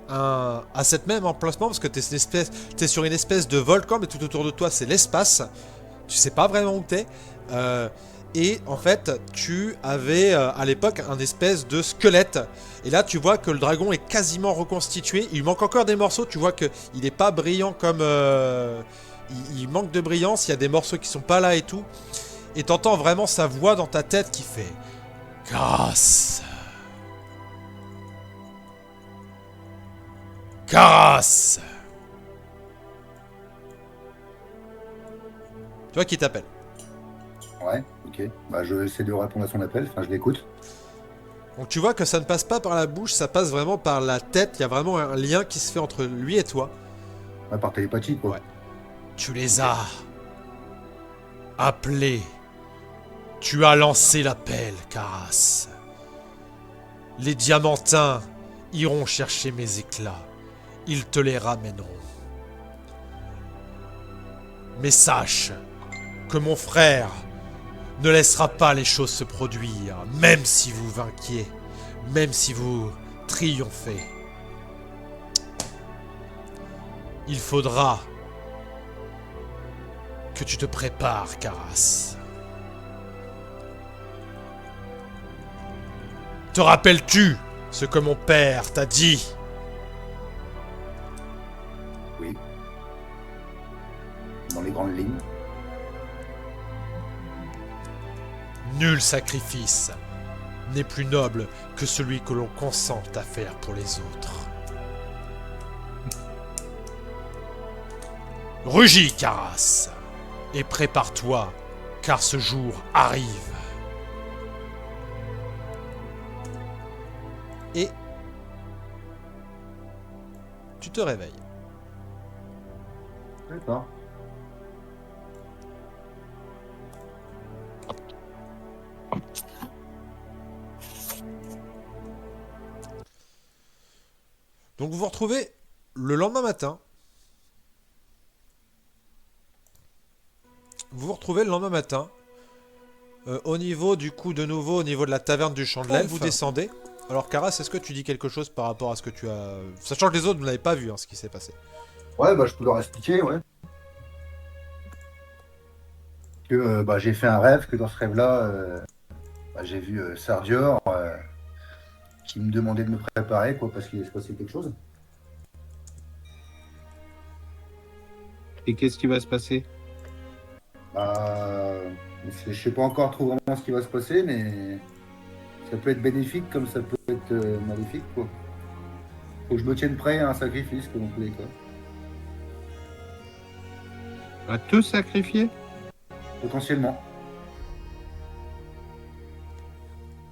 à cette même emplacement, parce que t'es sur une espèce de volcan, mais tout autour de toi c'est l'espace. Tu sais pas vraiment où t'es. Et en fait, tu avais à l'époque un espèce de squelette. Et là, tu vois que le dragon est quasiment reconstitué. Il manque encore des morceaux. Tu vois que il est pas brillant comme. Il manque de brillance. Il y a des morceaux qui sont pas là et tout. Et t'entends vraiment sa voix dans ta tête qui fait Karas. Karas. Tu vois qui t'appelle. Ouais, ok. Bah, je vais essayer de répondre à son appel. Enfin, je l'écoute. Donc tu vois que ça ne passe pas par la bouche, ça passe vraiment par la tête. Il y a vraiment un lien qui se fait entre lui et toi. Ouais, par télépathie, quoi. Ouais. Tu les as appelés. Tu as lancé l'appel, Karas. Les diamantins iront chercher mes éclats. Ils te les ramèneront. Mais sache que mon frère ne laissera pas les choses se produire, même si vous vainquiez, même si vous triomphez. Il faudra que tu te prépares, Karas. Te rappelles-tu ce que mon père t'a dit? Oui. Dans les grandes lignes. Nul sacrifice n'est plus noble que celui que l'on consent à faire pour les autres. Rugis, Karas, et prépare-toi, car ce jour arrive. Et tu te réveilles. D'accord. Donc vous vous retrouvez le lendemain matin. Vous vous retrouvez le lendemain matin. Au niveau du coup, de nouveau, au niveau de la taverne du Champ de l'Elfe, vous descendez. Alors Karas, est-ce que tu dis quelque chose par rapport à ce que tu as... Sachant que les autres, vous n'avez pas vu ce qui s'est passé. Ouais, bah, je peux leur expliquer, ouais. Que bah, j'ai fait un rêve, que dans ce rêve-là, bah, j'ai vu Sardior qui me demandait de me préparer, quoi, parce qu'il allait se passer quelque chose. Et qu'est-ce qui va se passer? Bah, je sais pas encore trop vraiment ce qui va se passer, mais ça peut être bénéfique comme ça peut être maléfique, quoi. Faut que je me tienne prêt à un sacrifice, quoi, dans tous les cas. À te sacrifier? Potentiellement.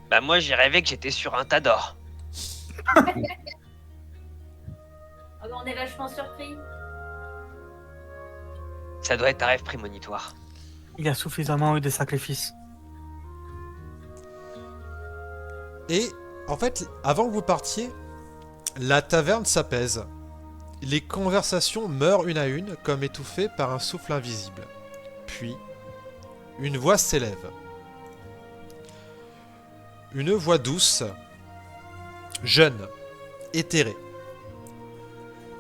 Bah moi j'ai rêvé que j'étais sur un tas d'or. Ah bah, on est vachement surpris. Ça doit être un rêve prémonitoire. Il y a suffisamment eu de sacrifices. Et en fait, avant que vous partiez, la taverne s'apaise. Les conversations meurent une à une, comme étouffées par un souffle invisible. Puis, une voix s'élève. Une voix douce, jeune, éthérée.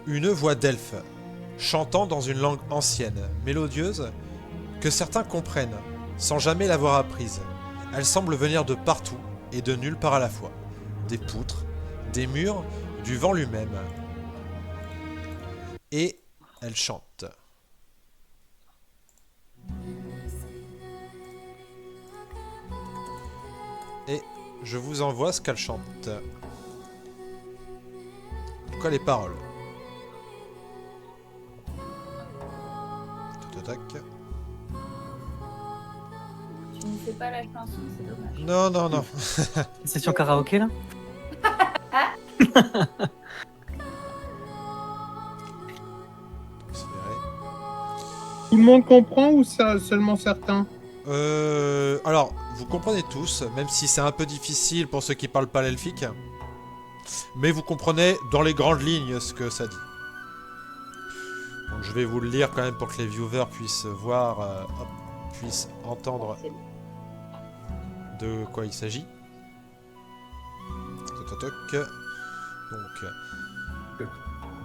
Une voix d'elfe, chantant dans une langue ancienne, mélodieuse, que certains comprennent, sans jamais l'avoir apprise. Elle semble venir de partout et de nulle part à la fois. Des poutres, des murs, du vent lui-même. Et elle chante. je vous envoie ce qu'elle chante. Quoi les paroles? Tac. Tu ne fais pas la chanson, c'est dommage. Non, non, non. Session karaoké là. Tout le monde comprend ou ça, seulement certains? Alors, vous comprenez tous, même si c'est un peu difficile pour ceux qui parlent pas l'elfique. Mais vous comprenez dans les grandes lignes ce que ça dit. Donc je vais vous le lire quand même pour que les viewers puissent voir, puissent entendre de quoi il s'agit. Toc, toc, toc.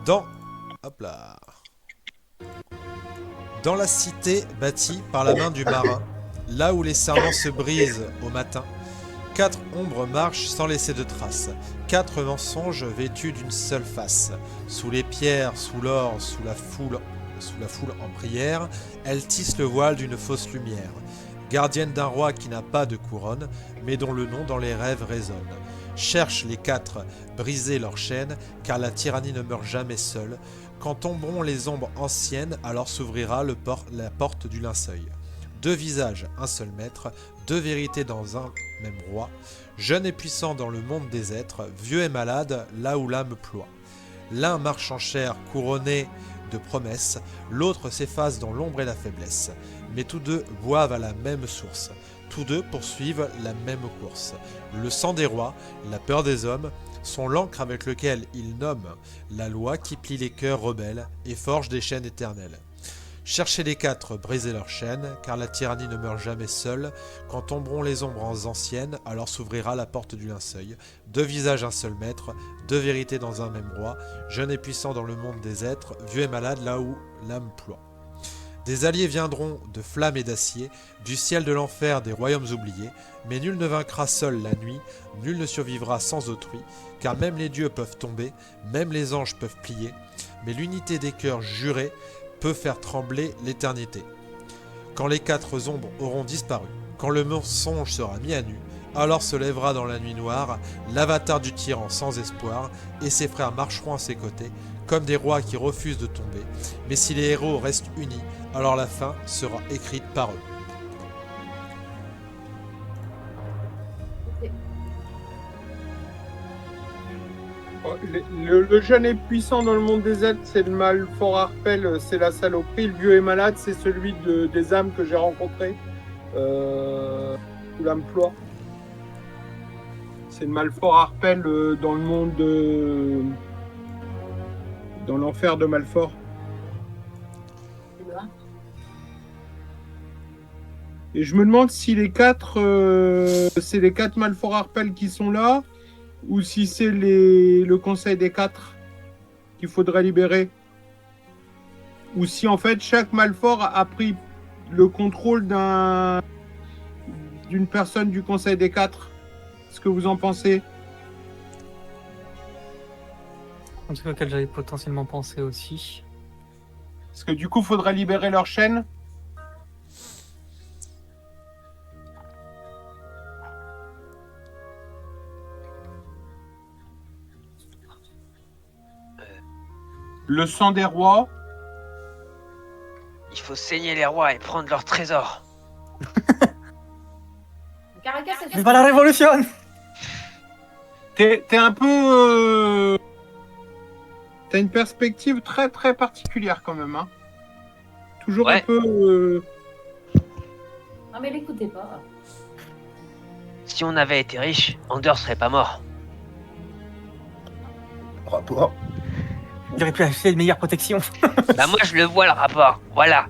Donc, hop là. Dans la cité bâtie par la main du marin, là où les serments se brisent au matin, 4 ombres marchent sans laisser de traces. 4 mensonges vêtus d'une seule face. Sous les pierres, sous l'or, sous la foule en prière, elles tissent le voile d'une fausse lumière. Gardienne d'un roi qui n'a pas de couronne, mais dont le nom dans les rêves résonne. Cherchent les 4, briser leurs chaînes, car la tyrannie ne meurt jamais seule. Quand tomberont les ombres anciennes, alors s'ouvrira la porte du linceul. 2 visages, un seul maître, 2 vérités dans un même roi, jeune et puissant dans le monde des êtres, vieux et malade là où l'âme ploie. L'un marche en chair couronné de promesses, l'autre s'efface dans l'ombre et la faiblesse. Mais tous deux boivent à la même source, tous deux poursuivent la même course. Le sang des rois, la peur des hommes, sont l'encre avec lequel ils nomment la loi qui plie les cœurs rebelles et forge des chaînes éternelles. Cherchez les 4, brisez leurs chaînes, car la tyrannie ne meurt jamais seule. Quand tomberont les ombres anciennes, alors s'ouvrira la porte du linceul. 2 visages, un seul maître, 2 vérités dans un même roi, jeune et puissant dans le monde des êtres, vieux et malade là où l'âme ploie. Des alliés viendront de flammes et d'acier, du ciel de l'enfer des royaumes oubliés, mais nul ne vaincra seul la nuit, nul ne survivra sans autrui, car même les dieux peuvent tomber, même les anges peuvent plier, mais l'unité des cœurs jurés peut faire trembler l'éternité. Quand les 4 ombres auront disparu, quand le mensonge sera mis à nu, alors se lèvera dans la nuit noire l'avatar du tyran sans espoir, et ses frères marcheront à ses côtés, comme des rois qui refusent de tomber. Mais si les héros restent unis, alors la fin sera écrite par eux. Le jeune et puissant dans le monde des êtres, c'est le mal fort Arpel, c'est la saloperie. Le vieux et malade, c'est celui des âmes que j'ai rencontré sous l'emploi. C'est le mal fort Arpel dans le monde dans l'enfer de Malfort. Et je me demande si les 4 c'est les 4 Malfort Arpel qui sont là, ou si c'est le conseil des 4 qu'il faudrait libérer, ou si en fait chaque Malfort a pris le contrôle d'une personne du conseil des 4. Ce que vous en pensez? Un truc auquel j'avais potentiellement pensé aussi. Parce que du coup, faudrait libérer leur chaîne. Le sang des rois. Il faut saigner les rois et prendre leurs trésors. Caracas, ça fait Vive la révolution! T'es un peu... T'as une perspective très très particulière quand même. Hein. Toujours Ouais. un peu... Non mais l'écoutez pas. Si on avait été riche, Ander serait pas mort. Rapport. Il aurait pu acheter une meilleure protection. Bah moi je le vois le rapport, voilà.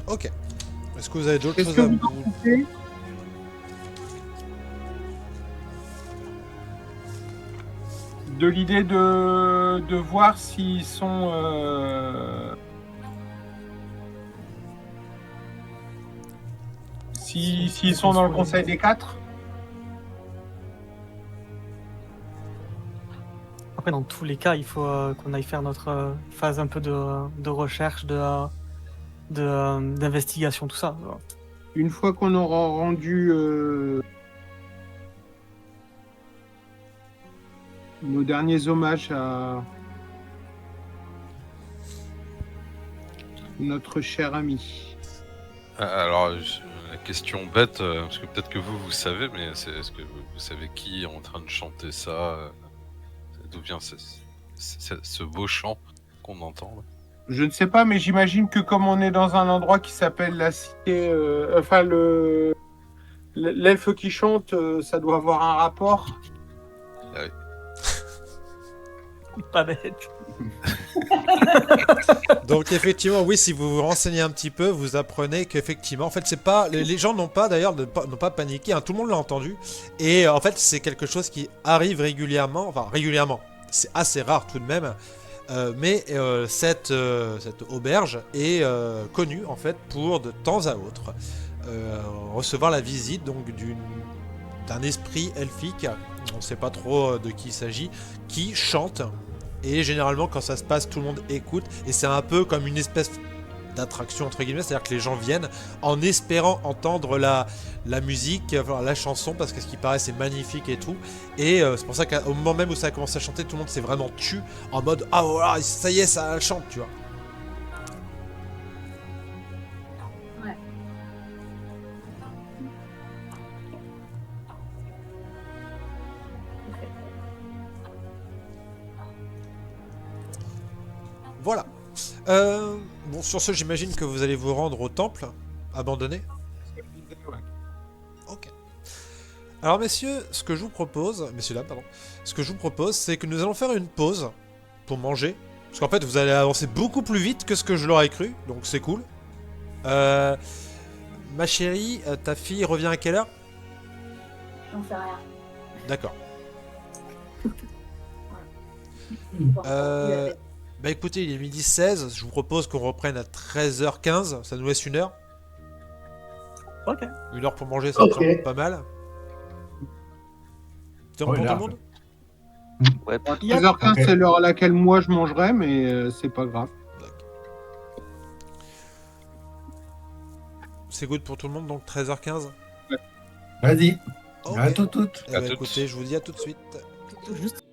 Ok. Est-ce que vous avez d'autres Qu'est-ce choses que à vous vous... en pensez de l'idée de voir s'ils sont... S'ils sont dans le conseil des 4? Après, dans tous les cas, il faut qu'on aille faire notre phase un peu de recherche, d'investigation, tout ça. Une fois qu'on aura rendu nos derniers hommages à notre cher ami. Alors, la question bête, parce que peut-être que vous savez, mais est-ce que vous savez qui est en train de chanter ça d'où vient ce beau chant qu'on entend là? Je ne sais pas, mais j'imagine que comme on est dans un endroit qui s'appelle la cité, enfin l'elfe qui chante, ça doit avoir un rapport. Pas bête. Donc effectivement, oui, si vous vous renseignez un petit peu, vous apprenez qu'effectivement, en fait, c'est pas les gens n'ont pas d'ailleurs n'ont pas paniqué, hein, tout le monde l'a entendu, et en fait, c'est quelque chose qui arrive régulièrement, enfin régulièrement, c'est assez rare tout de même, mais cette auberge est connue en fait pour de temps à autre recevoir la visite donc d'un esprit elfique, on ne sait pas trop de qui il s'agit, qui chante. Et généralement, quand ça se passe, tout le monde écoute. Et c'est un peu comme une espèce d'attraction, entre guillemets. C'est-à-dire que les gens viennent en espérant entendre la musique, enfin, la chanson, parce que ce qui paraît, c'est magnifique et tout. Et c'est pour ça qu'au moment même où ça a commencé à chanter, tout le monde s'est vraiment tu en mode ah voilà, ça y est, ça chante, tu vois. Ouais. Voilà. Bon, sur ce, j'imagine que vous allez vous rendre au temple abandonné. Ok. Alors, messieurs, ce que je vous propose, messieurs dames, pardon, ce que je vous propose, c'est que nous allons faire une pause pour manger, parce qu'en fait, vous allez avancer beaucoup plus vite que ce que je l'aurais cru, donc c'est cool. Ma chérie, ta fille revient à quelle heure? J'en sais rien. D'accord. Bon, Bah écoutez, il est midi 16, je vous propose qu'on reprenne à 13h15, ça nous laisse une heure. Ok. Une heure pour manger, ça Ok. me semble pas mal. C'est bon Ouais, pour tout large. le monde? Ouais, 13h15, Ok. c'est l'heure à laquelle moi je mangerai, mais c'est pas grave. C'est good pour tout le monde, donc 13h15. Vas-y. Ok. À tout. Eh bah, À toutes. écoutez, je vous dis à tout de suite. Juste